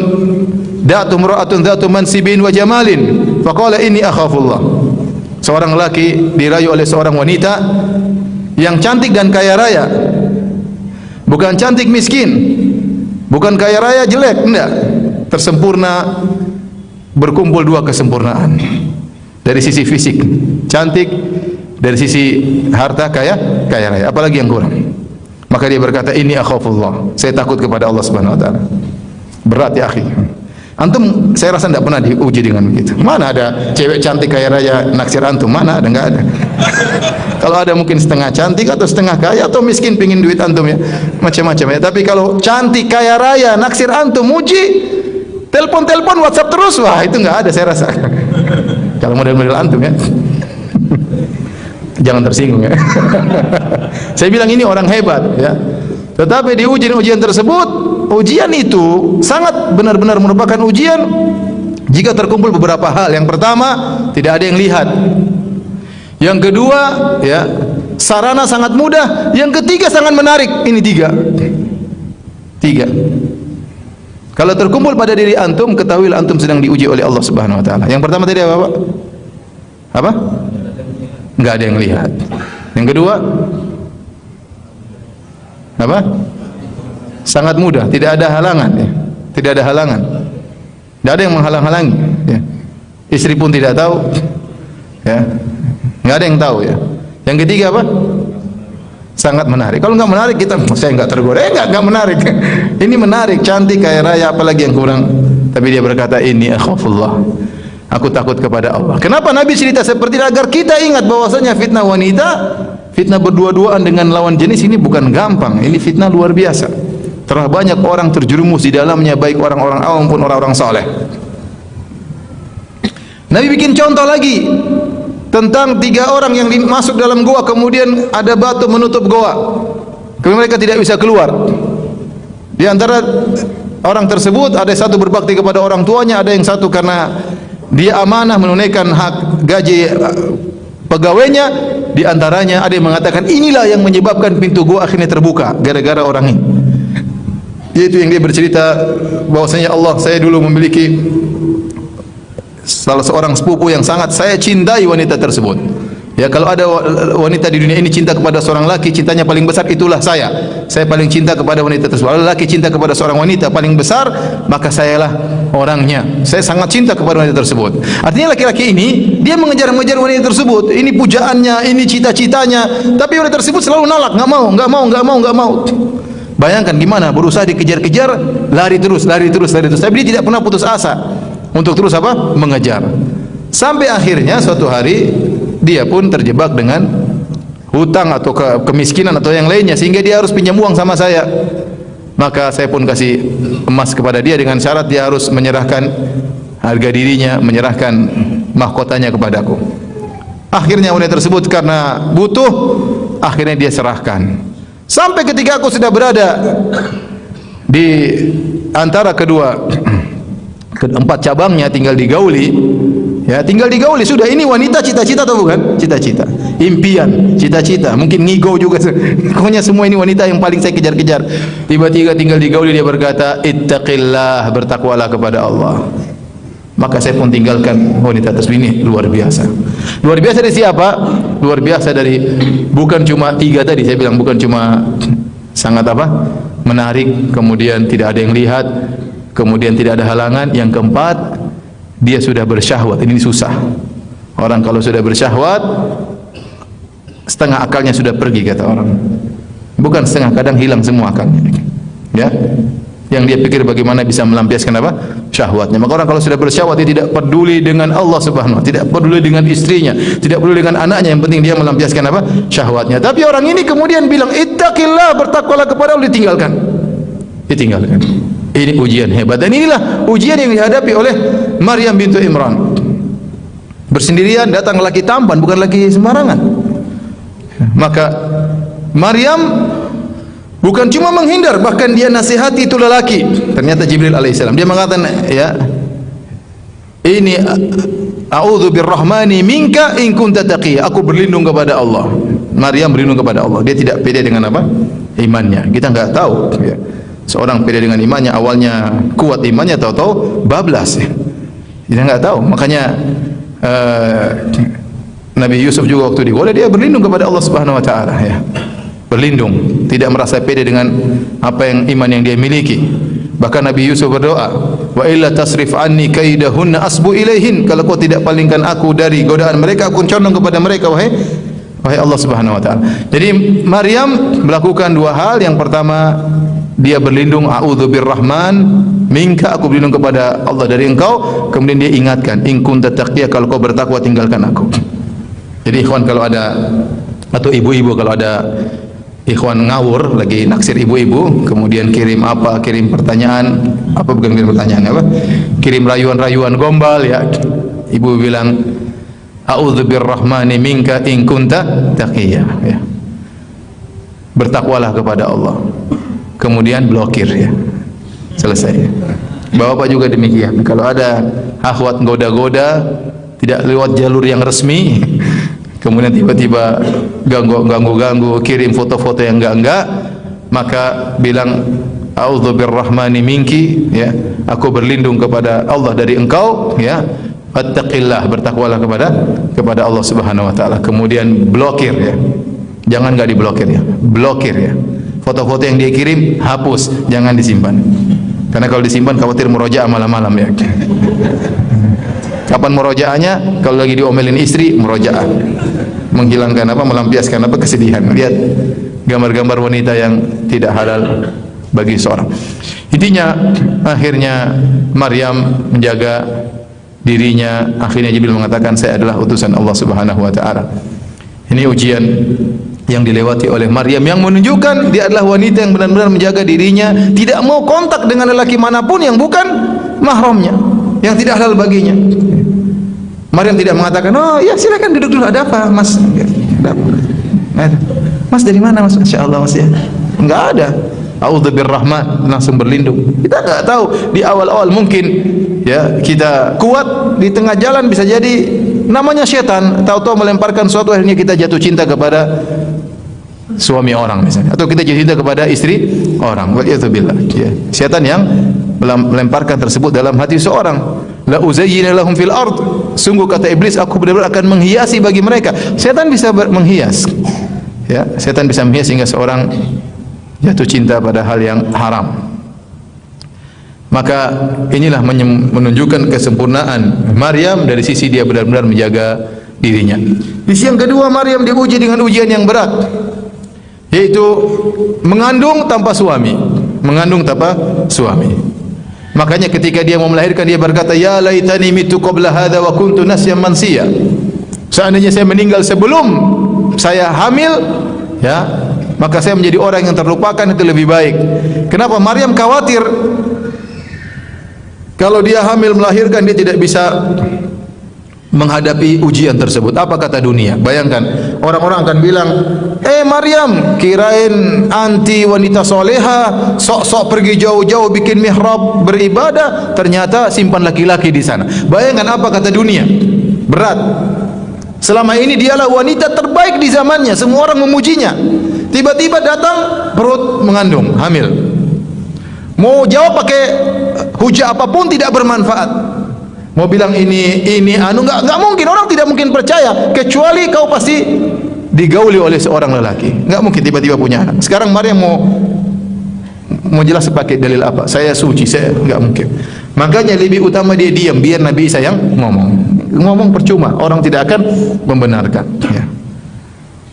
da'atu imra'atun dhatu mansibin wa jamalin faqala inni akhafullah. Seorang lelaki dirayu oleh seorang wanita yang cantik dan kaya raya. Bukan cantik miskin, bukan kaya raya jelek, enggak. Tersempurna, berkumpul 2 kesempurnaan. Dari sisi fisik cantik, dari sisi harta kaya raya, apalagi yang kurang. Maka dia berkata, ini akhafullah, saya takut kepada Allah Subhanahu wa taala. Berat ya akhi. Antum saya rasa tidak pernah diuji dengan begitu. Mana ada cewek cantik kaya raya naksir antum? Mana ada? Enggak ada. Kalau ada mungkin setengah cantik atau setengah kaya atau miskin pingin duit antum ya, macam-macam ya. Tapi kalau cantik kaya raya naksir antum, muji, telepon WhatsApp terus, wah itu enggak ada saya rasa. Kalau model-model antum ya. Jangan tersinggung ya. Saya bilang ini orang hebat ya. Tetapi di ujian tersebut, ujian itu sangat benar-benar merupakan ujian jika terkumpul beberapa hal. Yang pertama, tidak ada yang lihat. Yang kedua, ya, sarana sangat mudah. Yang ketiga sangat menarik. Ini tiga. Kalau terkumpul pada diri antum, ketahuilah antum sedang diuji oleh Allah Subhanahu wa taala. Yang pertama tadi apa, Pak? Apa? Enggak ada yang lihat. Yang kedua, apa? Sangat mudah, tidak ada halangan ya. Tidak ada halangan. Tidak ada yang menghalang-halangi ya. Istri pun tidak tahu ya. Enggak ada yang tahu ya. Yang ketiga apa? Sangat menarik. Kalau enggak menarik kita saya enggak tergoda. Enggak menarik. Ini menarik, cantik, kaya raya, apalagi yang kurang. Tapi dia berkata, "Inni akhafullah." Aku takut kepada Allah. Kenapa Nabi cerita seperti ini? Agar kita ingat bahwasanya fitnah wanita, fitnah berdua-duaan dengan lawan jenis ini bukan gampang. Ini fitnah luar biasa. Terlalu banyak orang terjerumus di dalamnya, baik orang-orang awam pun orang-orang saleh. Nabi bikin contoh lagi tentang 3 orang yang masuk dalam goa, kemudian ada batu menutup goa, kemudian mereka tidak bisa keluar. Di antara orang tersebut ada satu berbakti kepada orang tuanya, ada yang satu karena dia amanah menunaikan hak gaji pegawainya. Di antaranya ada yang mengatakan inilah yang menyebabkan pintu gua akhirnya terbuka gara-gara orang ini. Yaitu yang dia bercerita bahwasanya Allah, saya dulu memiliki salah seorang sepupu yang sangat saya cintai wanita tersebut. Ya, kalau ada wanita di dunia ini cinta kepada seorang laki, cintanya paling besar itulah saya. Saya paling cinta kepada wanita tersebut. Kalau laki cinta kepada seorang wanita paling besar, maka sayalah orangnya. Saya sangat cinta kepada wanita tersebut. Artinya laki-laki ini dia mengejar-ngejar wanita tersebut. Ini pujaannya, ini cita-citanya. Tapi wanita tersebut selalu nolak, enggak mau. Bayangkan gimana, berusaha dikejar-kejar, lari terus. Tapi dia tidak pernah putus asa untuk terus apa? Mengejar. Sampai akhirnya suatu hari dia pun terjebak dengan hutang atau kemiskinan atau yang lainnya, sehingga dia harus pinjam uang sama saya. Maka saya pun kasih emas kepada dia dengan syarat dia harus menyerahkan harga dirinya, menyerahkan mahkotanya kepadaku. Akhirnya wanita tersebut karena butuh, akhirnya dia serahkan. Sampai ketika aku sudah berada di antara keempat cabangnya, tinggal digauli. Ya, tinggal digauli sudah. Ini wanita cita-cita atau bukan? Cita-cita, impian, cita-cita, mungkin ngigo juga. Pokoknya semua ini wanita yang paling saya kejar-kejar. Tiba-tiba tinggal digauli dia berkata, "Ittaqillah," bertakwalah kepada Allah. Maka saya pun tinggalkan wanita tersebut. Ini luar biasa. Luar biasa dari siapa? Luar biasa dari, bukan cuma 3 tadi saya bilang, bukan cuma sangat apa? Menarik, kemudian tidak ada yang lihat, kemudian tidak ada halangan. Yang keempat, dia sudah bersyahwat. Ini susah. Orang kalau sudah bersyahwat, setengah akalnya sudah pergi, kata orang. Bukan setengah, kadang hilang semua akalnya. Ya, yang dia pikir bagaimana bisa melampiaskan apa? Syahwatnya. Maka orang kalau sudah bersyahwat, dia tidak peduli dengan Allah Subhanahu wa taala, tidak peduli dengan istrinya, tidak peduli dengan anaknya, yang penting dia melampiaskan apa? Syahwatnya. Tapi orang ini kemudian bilang, "Ittaqillah," bertakwalah kepada Allah, ditinggalkan. Ini ujian hebat, dan inilah ujian yang dihadapi oleh Maryam bintu Imran. Bersendirian datang laki tampan, bukan laki sembarangan. Maka Maryam bukan cuma menghindar, bahkan dia nasihati itu lelaki. Ternyata Jibril alaihissalam, dia mengatakan, ya, ini a'udzu birrahmani minka in kunta taqiyya. Aku berlindung kepada Allah. Maryam berlindung kepada Allah. Dia tidak pede dengan apa? Imannya. Kita enggak tahu ya. Seorang pede dengan imannya, awalnya kuat imannya, tahu-tahu bablas ya. Kita enggak tahu. Makanya Nabi Yusuf juga waktu digoda, dia berlindung kepada Allah Subhanahu wa taala ya. Berlindung, tidak merasa pede dengan apa yang iman yang dia miliki. Bahkan Nabi Yusuf berdoa, "Wa illa tasrif anni kaidahunna asbu ilaihin." Kalau kau tidak palingkan aku dari godaan mereka, aku condong kepada mereka, wahai Allah Subhanahu wa taala. Jadi Maryam melakukan 2 hal. Yang pertama, dia berlindung, a'udzu birrahman minka, aku berlindung kepada Allah dari engkau. Kemudian dia ingatkan, in kunta taqiyya, kalau kau bertakwa tinggalkan aku. Jadi ikhwan kalau ada, atau ibu-ibu kalau ada ikhwan ngawur lagi naksir ibu-ibu, kemudian kirim pertanyaan, bukan kirim pertanyaan, kirim rayuan-rayuan gombal ya. Ibu bilang, a'udzu birrahmani minka in kunta taqiyya ya. Bertakwalah kepada Allah. Kemudian blokir ya. Selesai. Bapak juga demikian. Kalau ada akhwat goda-goda tidak lewat jalur yang resmi, kemudian tiba-tiba ganggu, kirim foto-foto yang enggak, maka bilang a'udzu birrahmani minki ya. Aku berlindung kepada Allah dari engkau ya. Fattaqillah, bertakwalah kepada Allah Subhanahu wa taala. Kemudian blokir ya. Jangan enggak diblokir ya. Blokir ya. Foto-foto yang dia kirim hapus, jangan disimpan. Karena kalau disimpan khawatir murojaah malam-malam ya. Kapan murojaahnya? Kalau lagi diomelin istri, murojaah. Menghilangkan melampiaskan kesedihan. Lihat gambar-gambar wanita yang tidak halal bagi seorang. Intinya akhirnya Maryam menjaga dirinya. Akhirnya Jibril mengatakan, saya adalah utusan Allah Subhanahu wa taala. Ini ujian yang dilewati oleh Maryam yang menunjukkan dia adalah wanita yang benar-benar menjaga dirinya, tidak mau kontak dengan lelaki manapun yang bukan mahramnya, yang tidak halal baginya. Maryam tidak mengatakan, oh ya silakan duduk dulu, ada apa mas? Ada. Mas dari mana mas? Insya Allah mas ya. Enggak ada. A'udzu birrahman, langsung berlindung. Kita enggak tahu di awal-awal mungkin ya kita kuat, di tengah jalan bisa jadi namanya setan, tahu-tahu melemparkan suatu, akhirnya kita jatuh cinta kepada suami orang misalnya, atau kita jatuh cinta kepada istri orang. Waliyadzubillah ya. Setan yang melemparkan tersebut dalam hati seorang. La uzayyina lahum fil ard. Sungguh kata iblis, aku benar-benar akan menghiasi bagi mereka. Setan bisa menghias. Ya, setan bisa menghias sehingga seorang jatuh cinta pada hal yang haram. Maka inilah menunjukkan kesempurnaan Maryam dari sisi dia benar-benar menjaga dirinya. Di sisi yang kedua, Maryam diuji dengan ujian yang berat, yaitu mengandung tanpa suami. Mengandung tanpa suami. Makanya ketika dia mau melahirkan, dia berkata, ya laitani mitu qabla hadza wa kuntu nasyan mansiya. Seandainya saya meninggal sebelum saya hamil, ya, maka saya menjadi orang yang terlupakan, itu lebih baik. Kenapa? Maryam khawatir kalau dia hamil melahirkan, dia tidak bisa menghadapi ujian tersebut. Apa kata dunia? Bayangkan, orang-orang akan bilang, Maryam, kirain anti wanita soleha, sok-sok pergi jauh-jauh bikin mihrab beribadah, ternyata simpan laki-laki di sana. Bayangkan apa kata dunia? Berat. Selama ini dialah wanita terbaik di zamannya, semua orang memujinya. Tiba-tiba datang perut mengandung, hamil. Mau jawab pakai hujah apapun tidak bermanfaat. Mau bilang ini enggak mungkin, orang tidak mungkin percaya kecuali kau pasti digauli oleh seorang lelaki. Enggak mungkin tiba-tiba punya anak. Sekarang Maryam mau jelas pakai dalil apa? Saya suci, saya enggak mungkin. Makanya lebih utama dia diam, biar Nabi Isa yang ngomong percuma, orang tidak akan membenarkan ya.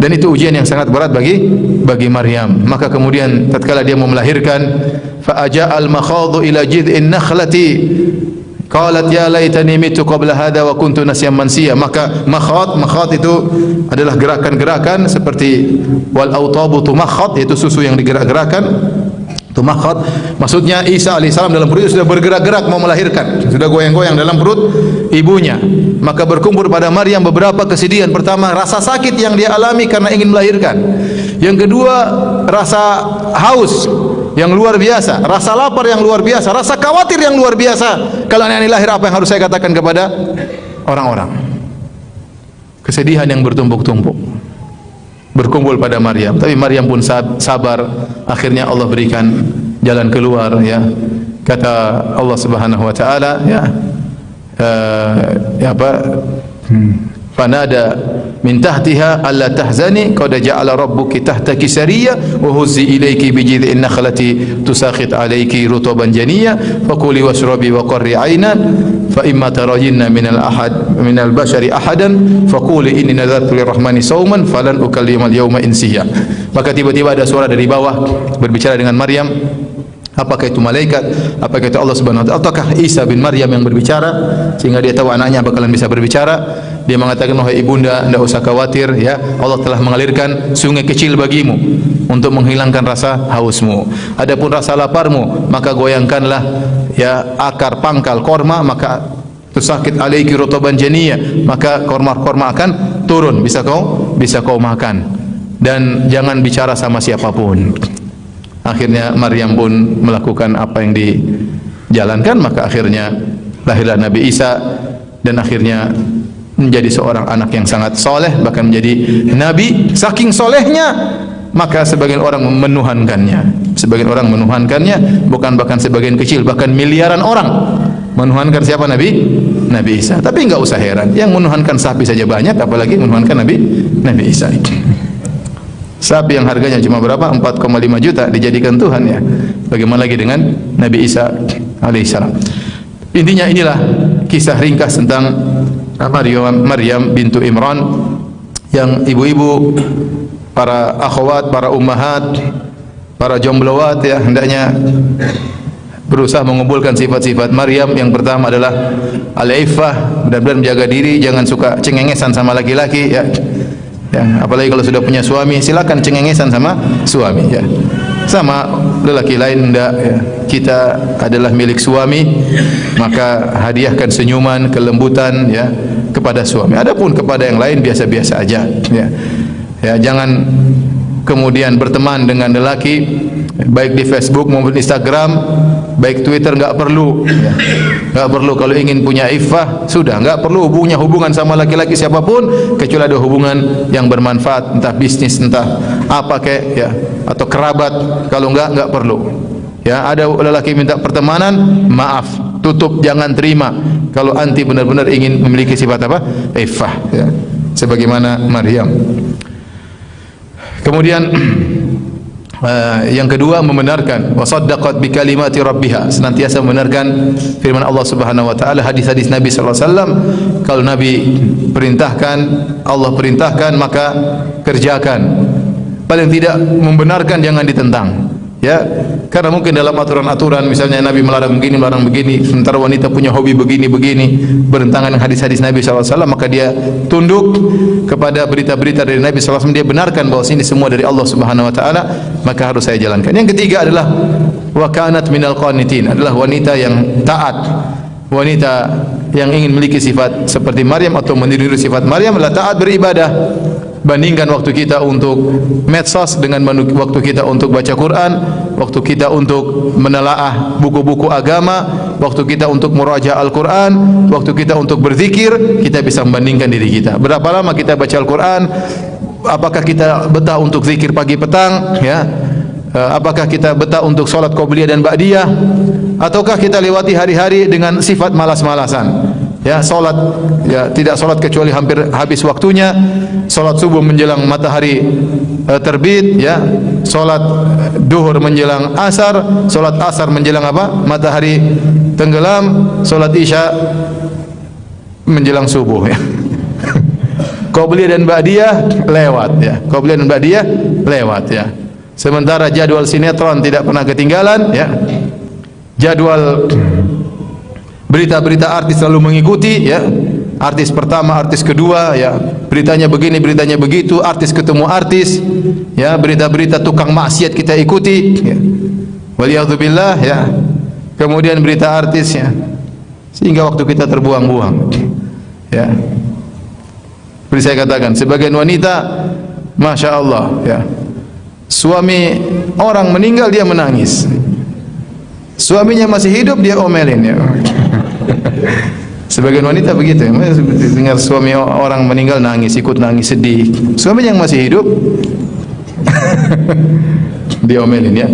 Dan itu ujian yang sangat berat bagi Maryam. Maka kemudian tatkala dia mau melahirkan, fa aja'al makhadhu ila jid'in nakhlati qalat ya laitani mitu qabla hadha wa kuntu nasyan mansiya. Maka makhad itu adalah gerakan-gerakan seperti wal autabu tumakhad, yaitu susu yang digerak-gerakan. Tumakhad maksudnya Isa alaihissalam dalam perut sudah bergerak-gerak mau melahirkan, sudah goyang-goyang dalam perut ibunya. Maka berkumpul pada Maryam beberapa kesedihan. Pertama, rasa sakit yang dia alami karena ingin melahirkan. Yang kedua, rasa haus yang luar biasa, rasa lapar yang luar biasa, rasa khawatir yang luar biasa. Kalau anak ini lahir, apa yang harus saya katakan kepada orang-orang? Kesedihan yang bertumpuk-tumpuk berkumpul pada Maryam. Tapi Maryam pun sabar. Akhirnya Allah berikan jalan keluar ya. Kata Allah Subhanahu wa taala ya, fanada min tahtiha alla tahzani qad ja'ala rabbuki tahtaki sariyya wa huzzi ilayki bi jid'in nakhlati tusakhit alayki rutban janiyya fakuli washrabi wa qarri 'aynan fa imma tarayinna min al-bashari ahadan faquli inni nadartu lirrahmani sawman falan ukallima al-yawma insiya. Maka tiba-tiba ada suara dari bawah berbicara dengan Maryam, Apakah itu malaikat? Apakah itu Allah Subhanahu wa taala? Ataukah Isa bin Maryam yang berbicara sehingga dia tahu anaknya bakalan bisa berbicara? Dia mengatakan, "Wahai ibunda, tidak usah khawatir ya. Allah telah mengalirkan sungai kecil bagimu untuk menghilangkan rasa hausmu. Adapun rasa laparmu, maka goyangkanlah ya akar pangkal korma, maka tusakit alaiki rotoban janiyah, maka korma-korma akan turun, bisa kau makan. Dan jangan bicara sama siapapun." Akhirnya Maryam pun melakukan apa yang dijalankan, maka akhirnya lahirlah Nabi Isa dan akhirnya menjadi seorang anak yang sangat soleh, bahkan menjadi nabi. Saking solehnya, maka sebagian orang menuhankannya. Sebagian orang menuhankannya, bukan bahkan sebagian kecil, bahkan miliaran orang menuhankan siapa? Nabi Isa. Tapi enggak usah heran, yang menuhankan sapi saja banyak, apalagi menuhankan Nabi Isa. Sapi yang harganya cuma berapa? 4,5 juta dijadikan Tuhan ya. Bagaimana lagi dengan Nabi Isa alaihissalam? Intinya inilah kisah ringkas tentang Maryam bintu Imran, yang ibu-ibu, para akhwat, para ummahat, para jomblowat ya, hendaknya berusaha mengumpulkan sifat-sifat Maryam. Yang pertama adalah al-iffah, benar-benar menjaga diri, jangan suka cengengesan sama laki-laki ya. Ya, apalagi kalau sudah punya suami, silakan cengengesan sama suami ya. Sama lelaki lain enggak ya. Kita adalah milik suami, maka hadiahkan senyuman, kelembutan ya kepada suami. Adapun kepada yang lain biasa-biasa aja ya. Ya, jangan kemudian berteman dengan lelaki baik di Facebook maupun Instagram, baik Twitter, enggak perlu ya. Enggak perlu. Kalau ingin punya iffah, sudah enggak perlu punya hubungan sama laki-laki siapapun kecuali ada hubungan yang bermanfaat, entah bisnis, entah apa kayak ya, atau kerabat. Kalau enggak perlu. Ya, ada lelaki minta pertemanan, maaf, tutup, jangan terima. Kalau anti benar-benar ingin memiliki sifat apa? Iffah ya. Sebagaimana Maryam. Kemudian yang kedua, membenarkan wa saddaqat bi kalimati rabbiha, senantiasa membenarkan firman Allah Subhanahu wa taala, hadis-hadis Nabi sallallahu alaihi wasallam. Kalau Nabi perintahkan, Allah perintahkan, maka kerjakan. Paling tidak membenarkan, jangan ditentang. Ya, karena mungkin dalam aturan-aturan misalnya Nabi melarang begini, sementara wanita punya hobi begini, bertentangan dengan hadis-hadis Nabi SAW, maka dia tunduk kepada berita-berita dari Nabi SAW. Dia benarkan bahwa ini semua dari Allah Subhanahu Wa Taala, maka harus saya jalankan. Yang ketiga adalah wa kanat minal qanitin, adalah wanita yang taat, wanita yang ingin memiliki sifat seperti Maryam atau meniru sifat Maryam adalah taat beribadah. Bandingkan waktu kita untuk medsos dengan waktu kita untuk baca Quran, waktu kita untuk menelaah buku-buku agama, waktu kita untuk murajaah Al-Quran, waktu kita untuk berzikir. Kita bisa membandingkan diri kita. Berapa lama kita baca Al-Quran? Apakah kita betah untuk zikir pagi petang? Ya. Apakah kita betah untuk sholat qobliyah dan ba'diyah? Ataukah kita lewati hari-hari dengan sifat malas-malasan? Ya, salat ya tidak salat kecuali hampir habis waktunya. Salat subuh menjelang matahari terbit ya, salat duhur menjelang asar, salat asar menjelang apa? Matahari tenggelam, salat isya menjelang subuh ya. Qobliyah dan ba'diyah lewat ya. Qobliyah dan ba'diyah lewat ya. Sementara jadwal sinetron tidak pernah ketinggalan ya. Jadwal berita-berita artis selalu mengikuti ya. Artis pertama, artis kedua ya, beritanya begini, beritanya begitu, artis ketemu artis ya, berita-berita tukang maksiat kita ikuti ya. Waliyadzubillah ya. Kemudian berita artis ya, sehingga waktu kita terbuang-buang ya. Seperti saya katakan, sebagian wanita Masya Allah ya, suami orang meninggal dia menangis, suaminya masih hidup dia omelin ya. Sebagian wanita begitu ya, dengar suami orang meninggal nangis, ikut nangis sedih. Suami yang masih hidup diomelin ya.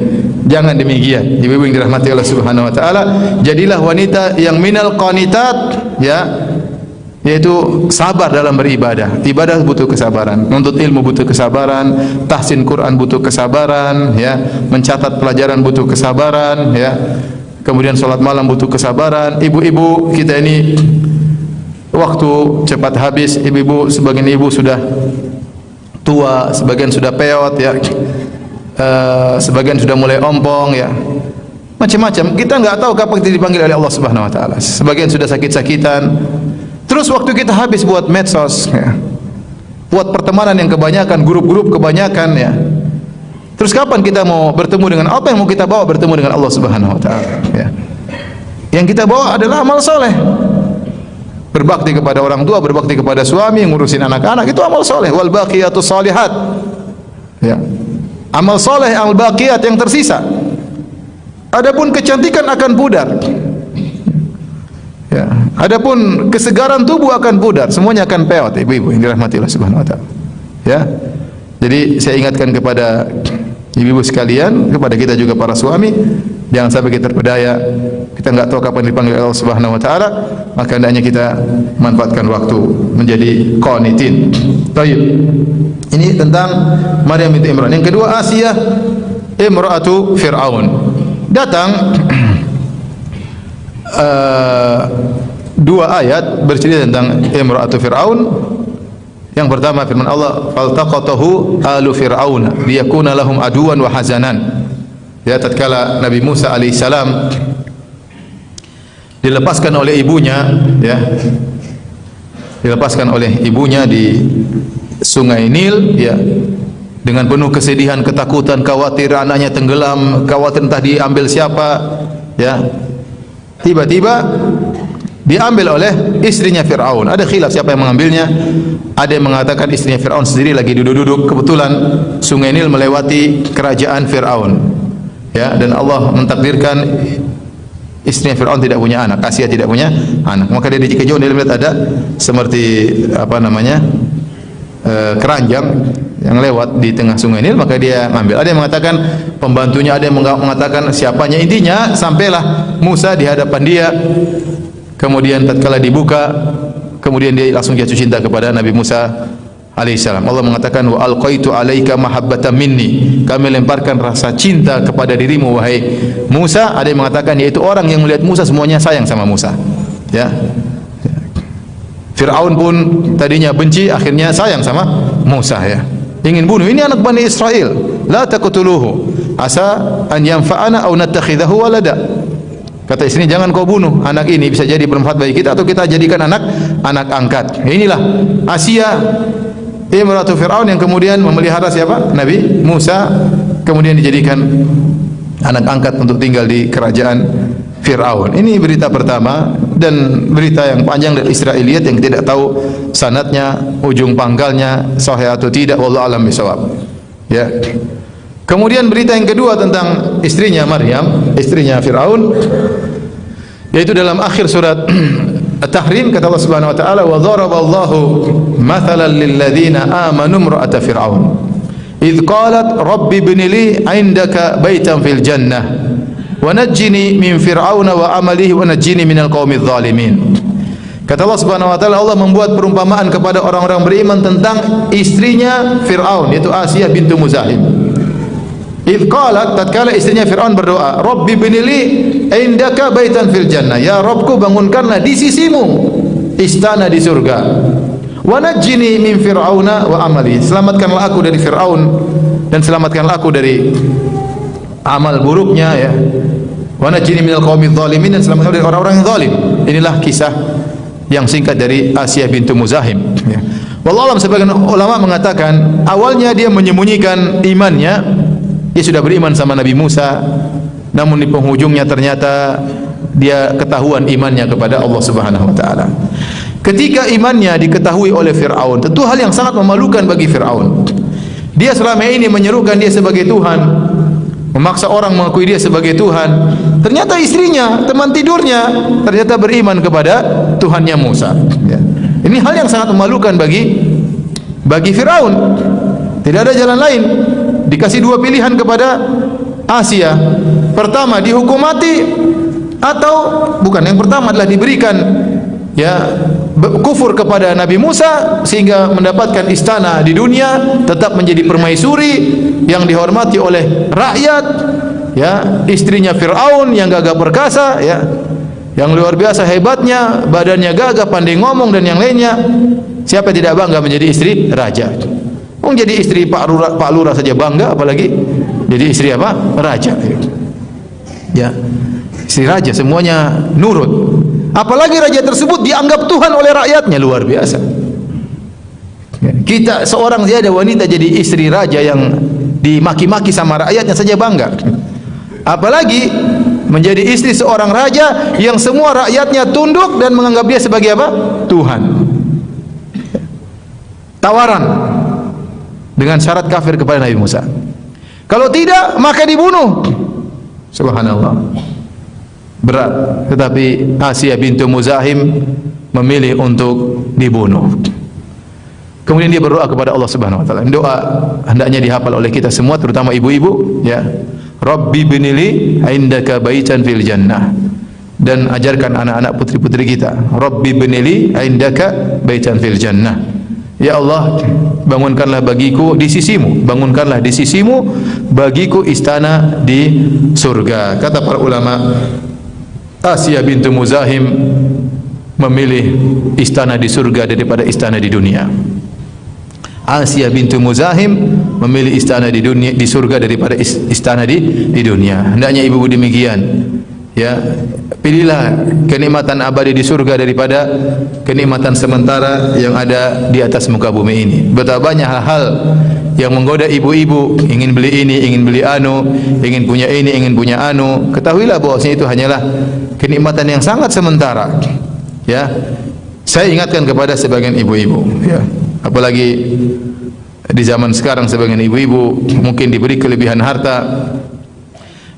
Jangan demikian. Ibu-ibu yang dirahmati Allah Subhanahu wa taala, jadilah wanita yang minal qanitat ya, yaitu sabar dalam beribadah. Ibadah butuh kesabaran, menuntut ilmu butuh kesabaran, tahsin Quran butuh kesabaran ya, mencatat pelajaran butuh kesabaran ya. Kemudian sholat malam butuh kesabaran. Ibu-ibu kita ini waktu cepat habis. Ibu-ibu, sebagian ibu sudah tua, sebagian sudah peot ya, sebagian sudah mulai ompong ya. macam-macam. Kita nggak tahu kapan kita dipanggil oleh Allah Subhanahu wa taala. Sebagian sudah sakit-sakitan. Terus waktu kita habis buat medsos, ya. Buat pertemanan yang kebanyakan, grup-grup kebanyakan, ya. Terus kapan kita mau bertemu dengan apa yang mau kita bawa bertemu dengan Allah Subhanahu wa taala, ya. Yang kita bawa adalah amal soleh. Berbakti kepada orang tua, berbakti kepada suami, ngurusin anak-anak, itu amal soleh. Wal baqiyatus shalihat, ya. Amal soleh al baqiyat yang tersisa. Adapun kecantikan akan pudar, ya. Adapun kesegaran tubuh akan pudar, semuanya akan peot, ibu-ibu yang dirahmati Allah Subhanahu wa taala, ya. Jadi saya ingatkan kepada ibu-ibu sekalian, kepada kita juga para suami, jangan sampai kita terpedaya. Kita enggak tahu kapan dipanggil Allah Subhanahu wa taala, maka hendaknya kita manfaatkan waktu menjadi qanitin. Baik. Ini tentang Maryam binti Imran. Yang kedua, Asiyah imra'atu Fir'aun. Datang dua ayat bercerita tentang imra'atu Fir'aun. Yang pertama firman Allah, faltaqatahu alu fir'aun liyakuna lahum aduwan wa hazanan. Ya, tatkala Nabi Musa alaihissalam dilepaskan oleh ibunya, ya, dilepaskan oleh ibunya di Sungai Nil, ya, dengan penuh kesedihan, ketakutan, khawatir anaknya tenggelam, khawatir entah diambil siapa, ya. Tiba-tiba diambil oleh istrinya Fir'aun. Ada khilaf siapa yang mengambilnya. Ada yang mengatakan istrinya Fir'aun sendiri lagi duduk-duduk, kebetulan Sungai Nil melewati kerajaan Fir'aun, ya, dan Allah mentakdirkan istrinya Fir'aun tidak punya anak, Asia tidak punya anak. Maka dia di kejauhan dia melihat ada seperti apa namanya, keranjang yang lewat di tengah Sungai Nil, maka dia ngambil. Ada yang mengatakan pembantunya, ada yang mengatakan siapanya. Intinya sampailah Musa di hadapan dia. Kemudian tatkala dibuka, kemudian dia langsung jatuh cinta kepada Nabi Musa alaihissalam. Allah mengatakan wa alqaitu alaika mahabbatan minni. Kami lemparkan rasa cinta kepada dirimu wahai Musa. Ada yang mengatakan yaitu orang yang melihat Musa semuanya sayang sama Musa, ya. Fir'aun pun tadinya benci, akhirnya sayang sama Musa, ya. Ingin bunuh. Ini anak Bani Israel. La taqtuluhu asa an yanfa'ana aw nattakhidahu walada. Kata istri, jangan kau bunuh anak ini, bisa jadi bermanfaat bagi kita atau kita jadikan anak angkat. Inilah Asia imratu Fir'aun yang kemudian memelihara siapa? Nabi Musa, kemudian dijadikan anak angkat untuk tinggal di kerajaan Fir'aun. Ini berita pertama, dan berita yang panjang dari Israiliyat yang tidak tahu sanadnya, ujung pangkalnya sahih atau tidak, wallahu alam bisawab, ya. Kemudian berita yang kedua tentang istrinya Maryam, istrinya Fir'aun, yaitu dalam akhir surat At-Tahrim, kata Allah Subhanahu wa taala, wa daraballahu mathalan lil ladzina amanu imra'ata fir'aun idh qalat rabbi ibni li 'indaka baitan fil jannah wa najjini min fir'auna wa amalihi wa najjini minal qaumidz zalimin. Kata Allah Subhanahu wa taala, Allah membuat perumpamaan kepada orang-orang beriman tentang istrinya Fir'aun, yaitu Asiyah bintu Muzahim. Idh qalat, tatkala istrinya Fir'aun berdoa, rabbi ibni li 'indaka baitan fil jannah, ya Rabbku bangunkanlah di sisimu istana di surga. Wa najjini min fir'auna wa amali, selamatkanlah aku dari Fir'aun dan selamatkanlah aku dari amal buruknya, ya. Wa najjini minal qaumidz zalimin, dan selamatkanlah dari orang-orang yang zalim. Inilah kisah yang singkat dari Asiyah bintu Muzahim, ya. Wallahu alam, sebagian ulama mengatakan awalnya dia menyembunyikan imannya. Dia sudah beriman sama Nabi Musa, namun di penghujungnya ternyata dia ketahuan imannya kepada Allah Subhanahu wa taala. Ketika imannya diketahui oleh Fir'aun, tentu hal yang sangat memalukan bagi Fir'aun. Dia selama ini menyerukan dia sebagai Tuhan, memaksa orang mengakui dia sebagai Tuhan. Ternyata istrinya, teman tidurnya, ternyata beriman kepada Tuhannya Musa, ya. Ini hal yang sangat memalukan bagi Fir'aun. Tidak ada jalan lain. Dikasih dua pilihan kepada Asia. Pertama, dihukum mati, atau bukan, yang pertama adalah diberikan, ya, kufur kepada Nabi Musa sehingga mendapatkan istana di dunia, tetap menjadi permaisuri yang dihormati oleh rakyat, ya, istrinya Fir'aun yang gagah perkasa, ya, yang luar biasa hebatnya, badannya gagah, pandai ngomong dan yang lainnya. Siapa tidak bangga menjadi istri raja? Jadi istri Pak Lurah saja bangga, apalagi jadi istri apa? Raja. Ya, istri raja semuanya nurut. Apalagi raja tersebut dianggap Tuhan oleh rakyatnya, luar biasa. Ya, kita seorang saja wanita jadi istri raja yang dimaki-maki sama rakyatnya saja bangga. Apalagi menjadi istri seorang raja yang semua rakyatnya tunduk dan menganggap dia sebagai apa? Tuhan. Tawaran dengan syarat kafir kepada Nabi Musa. Kalau tidak, maka dibunuh. Subhanallah. Berat. Tetapi Asia bintu Muzahim memilih untuk dibunuh. Kemudian dia berdoa kepada Allah Subhanahu wa taala. Doa hendaknya dihafal oleh kita semua, terutama ibu-ibu, ya. Rabbi binili indaka baitan fil jannah. Dan ajarkan anak-anak putri-putri kita, Rabbi binili indaka baitan fil jannah. Ya Allah, bangunkanlah bagiku di sisimu, bangunkanlah di sisimu bagiku istana di surga. Kata para ulama, Asia bintu Muzahim memilih istana di surga daripada istana di dunia. Asia bintu Muzahim memilih istana di dunia, di surga daripada istana di dunia. Hendaknya ibu-ibu demikian. Ya, pilihlah kenikmatan abadi di surga daripada kenikmatan sementara yang ada di atas muka bumi ini. Betapa banyak hal-hal yang menggoda ibu-ibu, ingin beli ini, ingin beli anu, ingin punya ini, ingin punya anu. Ketahuilah bahwasanya itu hanyalah kenikmatan yang sangat sementara. Ya, saya ingatkan kepada sebagian ibu-ibu, ya, apalagi di zaman sekarang sebagian ibu-ibu mungkin diberi kelebihan harta,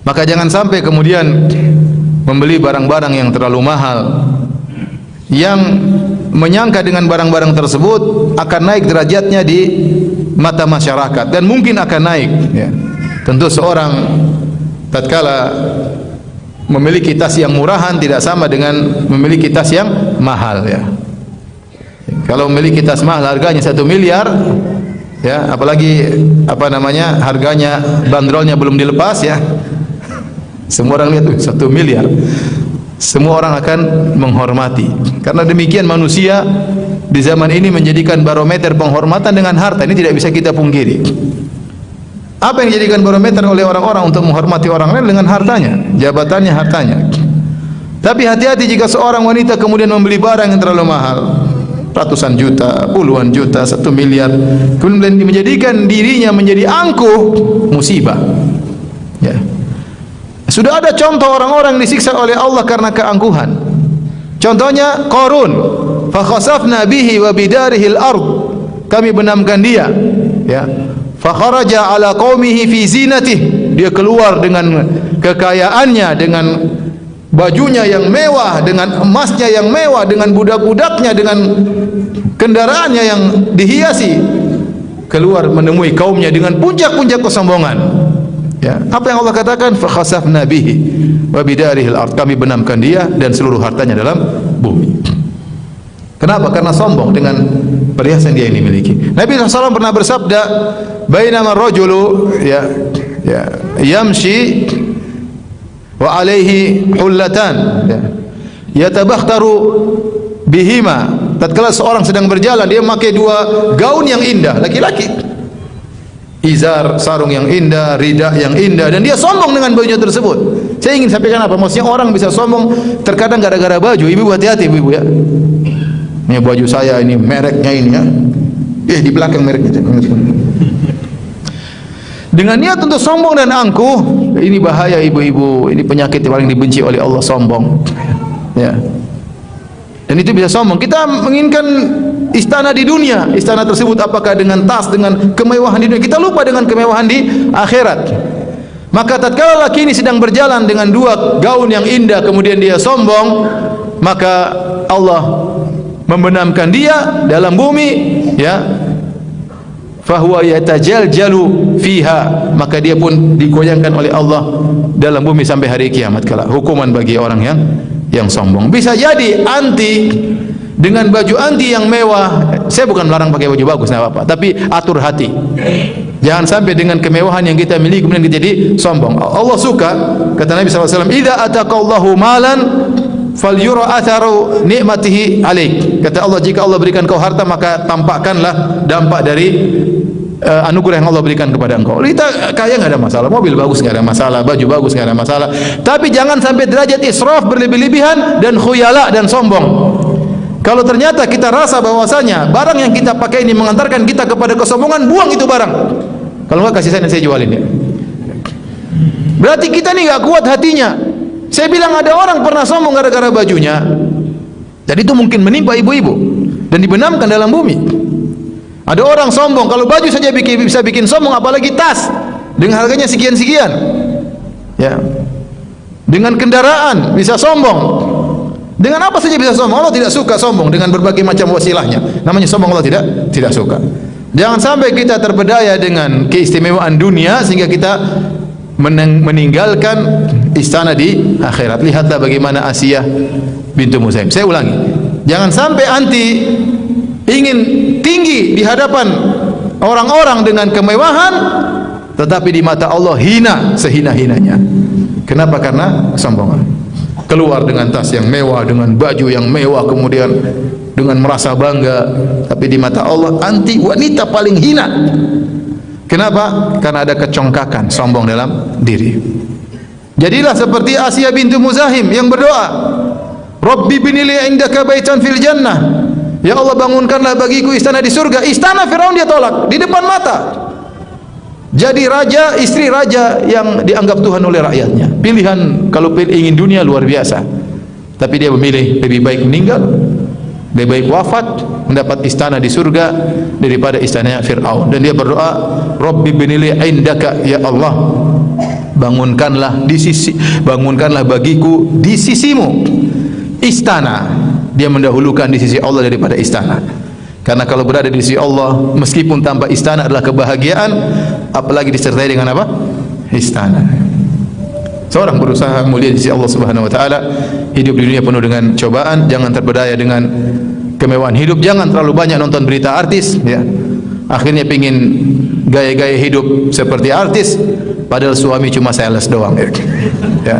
maka jangan sampai kemudian membeli barang-barang yang terlalu mahal, yang menyangka dengan barang-barang tersebut akan naik derajatnya di mata masyarakat, dan mungkin akan naik. Ya. Tentu seorang tatkala memiliki tas yang murahan tidak sama dengan memiliki tas yang mahal. Ya. Kalau memiliki tas mahal harganya 1 miliar, ya, apalagi apa namanya harganya, bandrolnya belum dilepas, ya. Semua orang lihat tuh 1 miliar. Semua orang akan menghormati. Karena demikian manusia di zaman ini menjadikan barometer penghormatan dengan harta. Ini tidak bisa kita pungkiri. Apa yang dijadikan barometer oleh orang-orang untuk menghormati orang lain? Dengan hartanya, jabatannya, hartanya. Tapi hati-hati jika seorang wanita kemudian membeli barang yang terlalu mahal, ratusan juta, puluhan juta, 1 miliar, kemudian menjadikan dirinya menjadi angkuh, musibah. Ya. Sudah ada contoh orang-orang disiksa oleh Allah karena keangkuhan. Contohnya Qarun, fa khasafna bihi wa bidarihi al-ard. Kami benamkan dia, ya. Fa kharaja ala qaumihi fi zinatihi. Dia keluar dengan kekayaannya, dengan bajunya yang mewah, dengan emasnya yang mewah, dengan budak-budaknya, dengan kendaraannya yang dihiasi. Keluar menemui kaumnya dengan puncak-puncak kesombongan. Ya, apa yang Allah katakan? Fa khasafna bihi wa bidarihi al-ard. Kami benamkan dia dan seluruh hartanya dalam bumi. Kenapa? Karena sombong dengan perhiasan dia yang dimiliki. Nabi SAW pernah bersabda, bainama rajulu yamshi wa alaihi hullatan, yatabakhtaru bihima. Tatkala seorang sedang berjalan, dia memakai 2 gaun yang indah, laki-laki, izar, sarung yang indah, rida yang indah, dan dia sombong dengan bajunya tersebut. Saya ingin sampaikan apa? Maksudnya orang bisa sombong terkadang gara-gara baju. Ibu hati-hati, ibu, ya. Ini baju saya, ini mereknya ini, ya. Di belakang mereknya. Dengan niat untuk sombong dan angkuh, ini bahaya ibu-ibu. Ini penyakit yang paling dibenci oleh Allah, sombong. Ya. Dan itu bisa sombong. Kita menginginkan istana di dunia. Istana tersebut apakah dengan tas, dengan kemewahan di dunia. Kita lupa dengan kemewahan di akhirat. Maka tatkala laki ini sedang berjalan dengan 2 gaun yang indah, kemudian dia sombong, maka Allah membenamkan dia dalam bumi, ya. Fahuwa yatajaljalu fiha, maka dia pun digoyangkan oleh Allah dalam bumi sampai hari kiamat kala. Hukuman bagi orang yang sombong. Bisa jadi anti dengan baju anti yang mewah. Saya bukan melarang pakai baju bagus, tidak apa-apa, tapi atur hati. Jangan sampai dengan kemewahan yang kita miliki kemudian kita jadi sombong. Allah suka, kata Nabi SAW, idza ataqallahu malan falyura atharu nikmatihi alaik. Kata Allah, jika Allah berikan kau harta, maka tampakkanlah dampak dari anugerah yang Allah berikan kepada engkau. Kita kaya nggak ada masalah, mobil bagus nggak ada masalah, baju bagus nggak ada masalah. Tapi jangan sampai derajat israf, berlebih-lebihan dan khuyala dan sombong. Kalau ternyata kita rasa bahwasanya barang yang kita pakai ini mengantarkan kita kepada kesombongan, buang itu barang. Kalau enggak kasih saya jualin ya. Berarti kita ini nggak kuat hatinya. Saya bilang ada orang pernah sombong gara-gara bajunya. Dan itu mungkin menimpa ibu-ibu dan dibenamkan dalam bumi. Ada orang sombong, kalau baju saja bisa bikin sombong, apalagi tas dengan harganya sekian-sekian. Ya. Dengan kendaraan bisa sombong. Dengan apa saja bisa sombong. Allah tidak suka sombong dengan berbagai macam wasilahnya. Namanya sombong, Allah tidak suka. Jangan sampai kita terpedaya dengan keistimewaan dunia sehingga kita meninggalkan istana di akhirat. Lihatlah bagaimana Asiyah bintu Muzaim. Saya ulangi, jangan sampai anti ingin tinggi di hadapan orang-orang dengan kemewahan, tetapi di mata Allah hina sehina-hinanya. Kenapa? Karena kesombongan. Keluar dengan tas yang mewah, dengan baju yang mewah, kemudian dengan merasa bangga, tapi di mata Allah anti wanita paling hina. Kenapa? Karena ada kecongkakan, sombong dalam diri. Jadilah seperti Asiyah bintu Muzahim yang berdoa, Rabbi binili indaka baitan fil jannah. Ya Allah, bangunkanlah bagiku istana di surga. Istana Firaun dia tolak di depan mata. Jadi raja, istri raja yang dianggap Tuhan oleh rakyatnya. Pilihan kalau ingin dunia luar biasa. Tapi dia memilih lebih baik meninggal, lebih baik wafat, mendapat istana di surga daripada istananya Fir'aun. Dan dia berdoa, Rabbi binili indaka, ya Allah, bangunkanlah bagiku di sisimu istana. Dia mendahulukan di sisi Allah daripada istana. Karena kalau berada di sisi Allah, meskipun tanpa istana adalah kebahagiaan, apalagi disertai dengan apa? Istana. Seorang berusaha mulia di sisi Allah Subhanahu wa taala, hidup di dunia penuh dengan cobaan, jangan terpedaya dengan kemewahan hidup, jangan terlalu banyak nonton berita artis ya. Akhirnya pingin gaya-gaya hidup seperti artis, padahal suami cuma sales doang ya. Ya,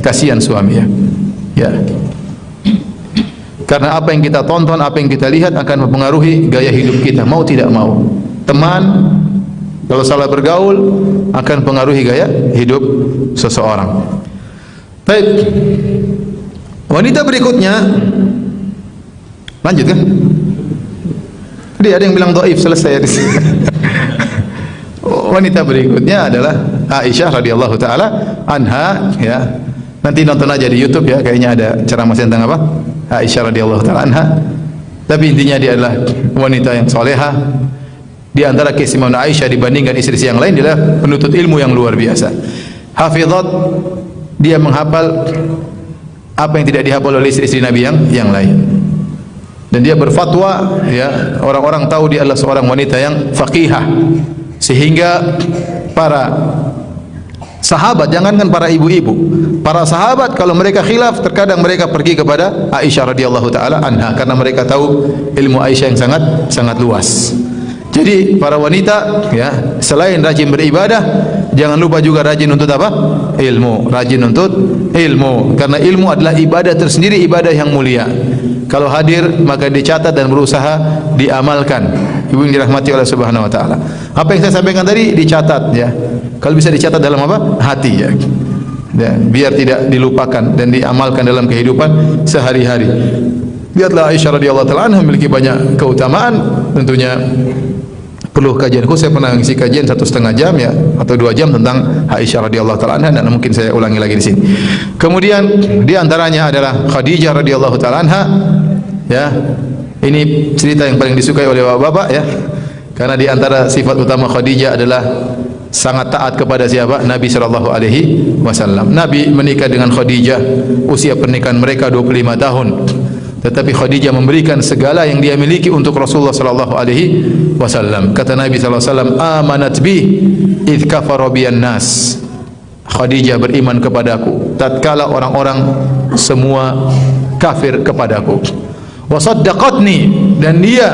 kasihan suami ya. Ya. Karena apa yang kita tonton, apa yang kita lihat akan mempengaruhi gaya hidup kita, mau tidak mau. Teman kalau salah bergaul akan mempengaruhi gaya hidup seseorang. Baik. Wanita berikutnya, lanjut kan? Tadi ada yang bilang dhaif, selesai di sini. Wanita berikutnya adalah Aisyah radhiyallahu taala anha ya. Nanti nonton aja di YouTube ya, kayaknya ada ceramah tentang apa? Aisyah radhiyallahu taala anha. Tapi intinya dia adalah wanita yang salehah. Di antara keistimewaan Aisyah dibandingkan istri-istri yang lain adalah penuntut ilmu yang luar biasa. Hafizat, dia menghafal apa yang tidak dihafal oleh istri-istri Nabi yang lain. Dan dia berfatwa ya, orang-orang tahu dia adalah seorang wanita yang faqihah. Sehingga para sahabat, jangankan para ibu-ibu, para sahabat kalau mereka khilaf terkadang mereka pergi kepada Aisyah radhiyallahu taala anha karena mereka tahu ilmu Aisyah yang sangat luas. Jadi para wanita ya, selain rajin beribadah, jangan lupa juga rajin untuk apa? Ilmu. Rajin untuk ilmu, karena ilmu adalah ibadah tersendiri, ibadah yang mulia. Kalau hadir maka dicatat dan berusaha diamalkan. Ibu yang dirahmati oleh Subhanahu wa taala. Apa yang saya sampaikan tadi dicatat ya. Kalau bisa dicatat dalam apa? Hati ya. Dan biar tidak dilupakan dan diamalkan dalam kehidupan sehari-hari. Lihatlah Aisyah radhiyallahu taala anha memiliki banyak keutamaan, tentunya perlu kajian khusus. Saya pernah ngisi kajian 1,5 jam ya atau 2 jam tentang Aisyah radhiyallahu taala anha, dan mungkin saya ulangi lagi di sini. Kemudian di antaranya adalah Khadijah radhiyallahu taala anha ya. Ini cerita yang paling disukai oleh bapak-bapak ya. Karena di antara sifat utama Khadijah adalah sangat taat kepada siapa? Nabi sallallahu alaihi wasallam. Nabi menikah dengan Khadijah, usia pernikahan mereka 25 tahun. Tetapi Khadijah memberikan segala yang dia miliki untuk Rasulullah sallallahu alaihi wasallam. Kata Nabi sallallahu alaihi wasallam, "Amanat bi id kafara biyan nas." Khadijah beriman kepadaku tatkala orang-orang semua kafir kepadaku. Wa saddaqatni, dan dia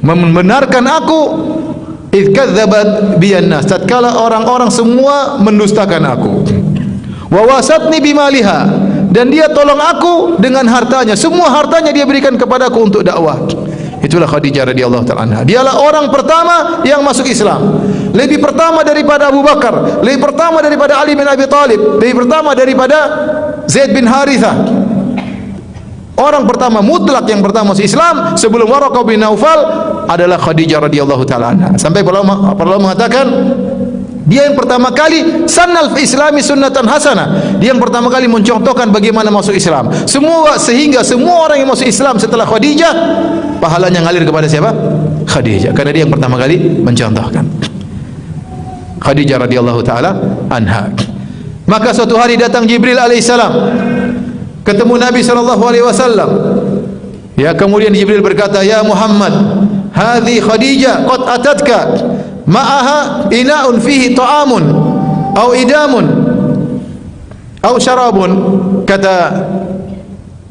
membenarkan aku id kadzabat biyan nas, tatkala orang-orang semua mendustakan aku. Wa wasatni bimaliha, dan dia tolong aku dengan hartanya. Semua hartanya dia berikan kepadaku untuk dakwah. Itulah Khadijah radhiyallahu taala anha. Dialah orang pertama yang masuk Islam. Lebih pertama daripada Abu Bakar, lebih pertama daripada Ali bin Abi Thalib, lebih pertama daripada Zaid bin Harithah. Orang pertama mutlak yang pertama masuk Islam sebelum Waraqah bin Naufal adalah Khadijah radhiyallahu taala anha. Sampai para ulama mengatakan dia yang pertama kali sannal fi islami sunnatan hasanah. Dia yang pertama kali mencontohkan bagaimana masuk Islam. Sehingga semua orang yang masuk Islam setelah Khadijah pahalanya ngalir kepada siapa? Khadijah. Karena dia yang pertama kali mencontohkan. Khadijah radhiyallahu taala anha. Maka suatu hari datang Jibril alaihissalam ketemu Nabi sallallahu alaihi wasallam. Ya, kemudian Jibril berkata, "Ya Muhammad, hadhi Khadijah qad atatka ma'aha ina'un fihi ta'amun au idamun au syarabun." Kata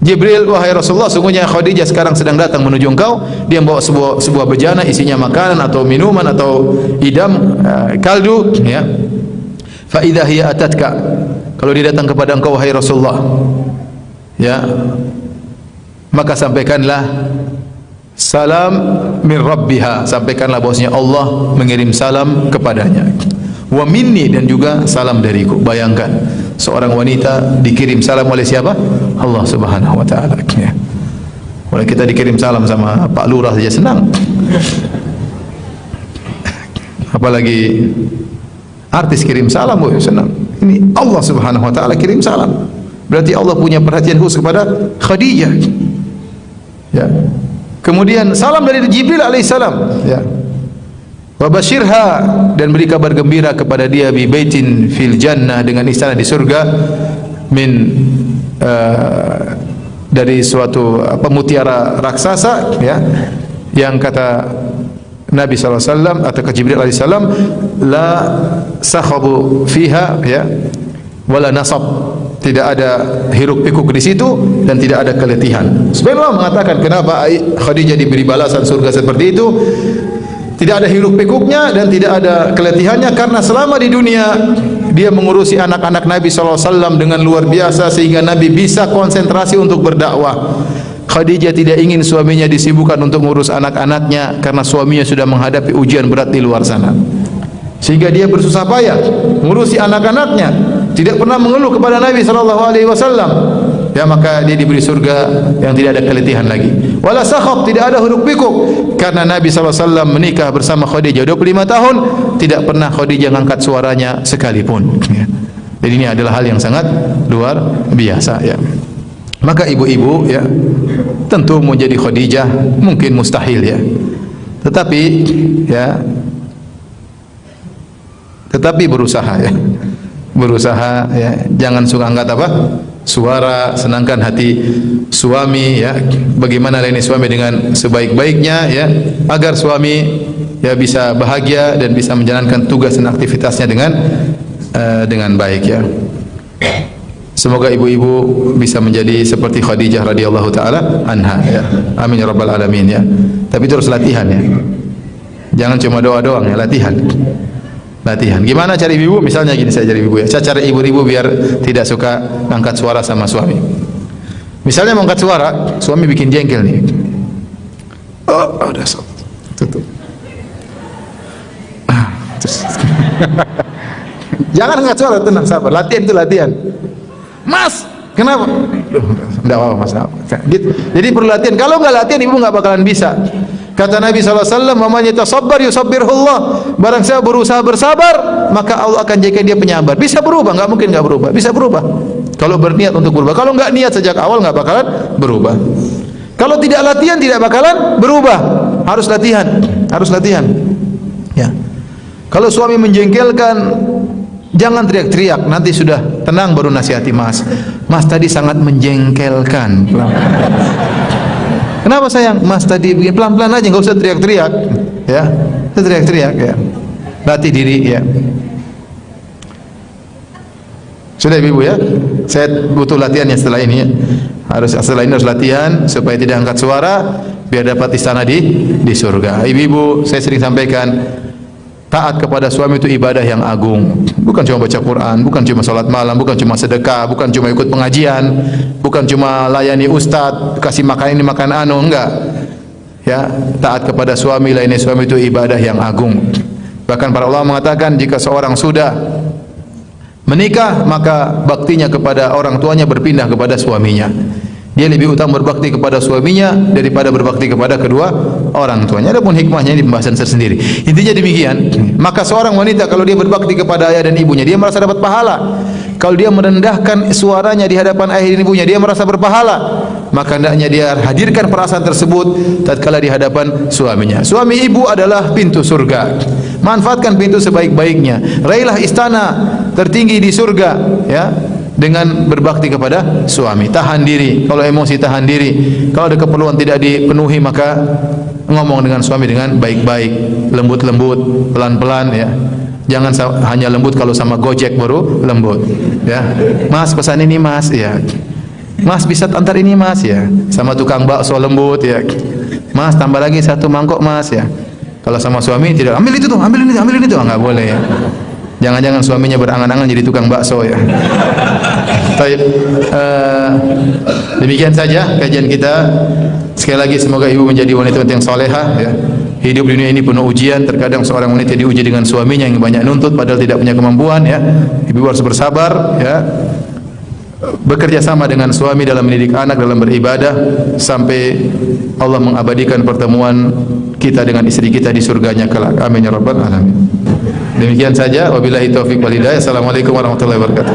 Jibril, "Wahai Rasulullah, sungguhnya Khadijah sekarang sedang datang menuju engkau. Dia membawa sebuah bejana isinya makanan atau minuman atau idam, kaldu, ya. Fa idza hiya atatka." Kalau dia datang kepada engkau wahai Rasulullah, ya, maka sampaikanlah salam min rabbiha, sampaikanlah bahwasanya Allah mengirim salam kepadanya. Wa minni, dan juga salam dariku. Bayangkan seorang wanita dikirim salam oleh siapa? Allah Subhanahu wa taala. Ya. Kalau kita dikirim salam sama Pak Lurah saja senang. Apalagi artis kirim salam, senang. Ini Allah Subhanahu wa taala kirim salam. Berarti Allah punya perhatian khusus kepada Khadijah. Ya. Kemudian salam dari Jibril alaihissalam, ya. Wa basyirha, dan beri kabar gembira kepada dia bi baitin fil jannah, dengan istana di surga, min dari suatu mutiara raksasa, ya, yang kata Nabi SAW atau ke Jibril alaihissalam, la sakhabu fiha, ya, wala nasab, tidak ada hiruk pikuk di situ dan tidak ada keletihan. Sebagian ulama mengatakan kenapa Khadijah diberi balasan surga seperti itu, tidak ada hiruk pikuknya dan tidak ada keletihannya, karena selama di dunia dia mengurusi anak-anak Nabi SAW dengan luar biasa sehingga Nabi bisa konsentrasi untuk berdakwah. Khadijah tidak ingin suaminya disibukkan untuk mengurus anak-anaknya karena suaminya sudah menghadapi ujian berat di luar sana, sehingga dia bersusah payah mengurusi anak-anaknya, tidak pernah mengeluh kepada Nabi SAW. Ya, maka dia diberi surga yang tidak ada keletihan lagi. Wala sakhab, tidak ada hiruk pikuk, karena Nabi SAW menikah bersama Khadijah 25 tahun, tidak pernah Khadijah mengangkat suaranya sekalipun. Ya. Jadi ini adalah hal yang sangat luar biasa, ya. Maka ibu-ibu, ya, tentu menjadi Khadijah mungkin mustahil, ya. Tetapi berusaha, ya. Berusaha, ya. Jangan suka angkat suara, senangkan hati suami, ya. Bagaimana layani suami dengan sebaik-baiknya, ya, agar suami, ya, bisa bahagia dan bisa menjalankan tugas dan aktivitasnya dengan baik, ya. Semoga ibu-ibu bisa menjadi seperti Khadijah radhiyallahu taala anha, ya. Amin ya rabbal alamin, ya. Tapi terus latihan, ya. Jangan cuma doa doang, ya, latihan. Latihan. Gimana cari ibu? Misalnya gini, saya cari ibu, ya. Saya cari ibu-ibu biar tidak suka angkat suara sama suami. Misalnya mau angkat suara, suami bikin jengkel nih. Oh, udah stop. Tutup. Jangan angkat suara, tenang, sabar. Latihan itu latihan. Mas, kenapa? Tidak apa-apa, Mas. Gitu. Jadi perlu latihan. Kalau nggak latihan, ibu nggak bakalan bisa. Kata Nabi SAW, "Man yatasabbar yusabbirhullah." Barang siapa berusaha bersabar, maka Allah akan jadikan dia penyabar. Bisa berubah, nggak mungkin nggak berubah. Bisa berubah. Kalau berniat untuk berubah. Kalau nggak niat sejak awal, nggak bakalan berubah. Kalau tidak latihan, tidak bakalan berubah. Harus latihan. Harus latihan. Ya. Kalau suami menjengkelkan, jangan teriak-teriak, nanti sudah tenang baru nasihati, Mas. Mas tadi sangat menjengkelkan. Kenapa sayang? Mas tadi begini, pelan-pelan aja, nggak usah teriak-teriak, ya. Teriak-teriak, ya. Latih diri, ya. Sudah ibu, ya. Saya butuh latihannya setelah ini, ya. Setelah ini harus latihan supaya tidak angkat suara, biar dapat istana di surga. Ibu-ibu, saya sering sampaikan, taat kepada suami itu ibadah yang agung. Bukan cuma baca Quran, bukan cuma salat malam, bukan cuma sedekah, bukan cuma ikut pengajian, bukan cuma layani ustaz, kasih makan ini makan anu, enggak. ya, taat kepada suami, lainnya suami itu ibadah yang agung. Bahkan para ulama mengatakan jika seorang sudah menikah maka baktinya kepada orang tuanya berpindah kepada suaminya. Dia lebih utama berbakti kepada suaminya daripada berbakti kepada kedua orang tuanya. Adapun hikmahnya ini pembahasan tersendiri. Intinya demikian. Maka seorang wanita kalau dia berbakti kepada ayah dan ibunya, dia merasa dapat pahala. Kalau dia merendahkan suaranya di hadapan ayah dan ibunya, dia merasa berpahala. Maka hendaknya dia hadirkan perasaan tersebut tatkala di hadapan suaminya. Suami ibu adalah pintu surga. Manfaatkan pintu sebaik-baiknya. Raihlah istana tertinggi di surga, ya, dengan berbakti kepada suami. Tahan diri, kalau emosi tahan diri. Kalau ada keperluan tidak dipenuhi maka ngomong dengan suami dengan baik-baik, lembut-lembut, pelan-pelan, ya. Jangan hanya lembut kalau sama Gojek baru lembut, ya. Mas pesan ini mas, ya. Mas bisa antar ini mas, ya. Sama tukang bakso lembut, ya. Mas tambah lagi satu mangkok mas, ya. Kalau sama suami tidak, ambil itu tuh, ambil ini tuh, enggak boleh, ya. Jangan-jangan suaminya berangan-angan jadi tukang bakso, ya. Baik, demikian saja kajian kita. Sekali lagi semoga ibu menjadi wanita yang salehah, ya. Hidup di dunia ini penuh ujian. Terkadang seorang wanita diuji dengan suaminya yang banyak nuntut padahal tidak punya kemampuan, ya. Ibu harus bersabar, ya. Bekerja sama dengan suami dalam mendidik anak, dalam beribadah sampai Allah mengabadikan pertemuan kita dengan istri kita di surganya kelak. Amin ya rabbal alamin. Demikian saja, wabillahi taufiq wal hidayah. Assalamualaikum warahmatullahi wabarakatuh.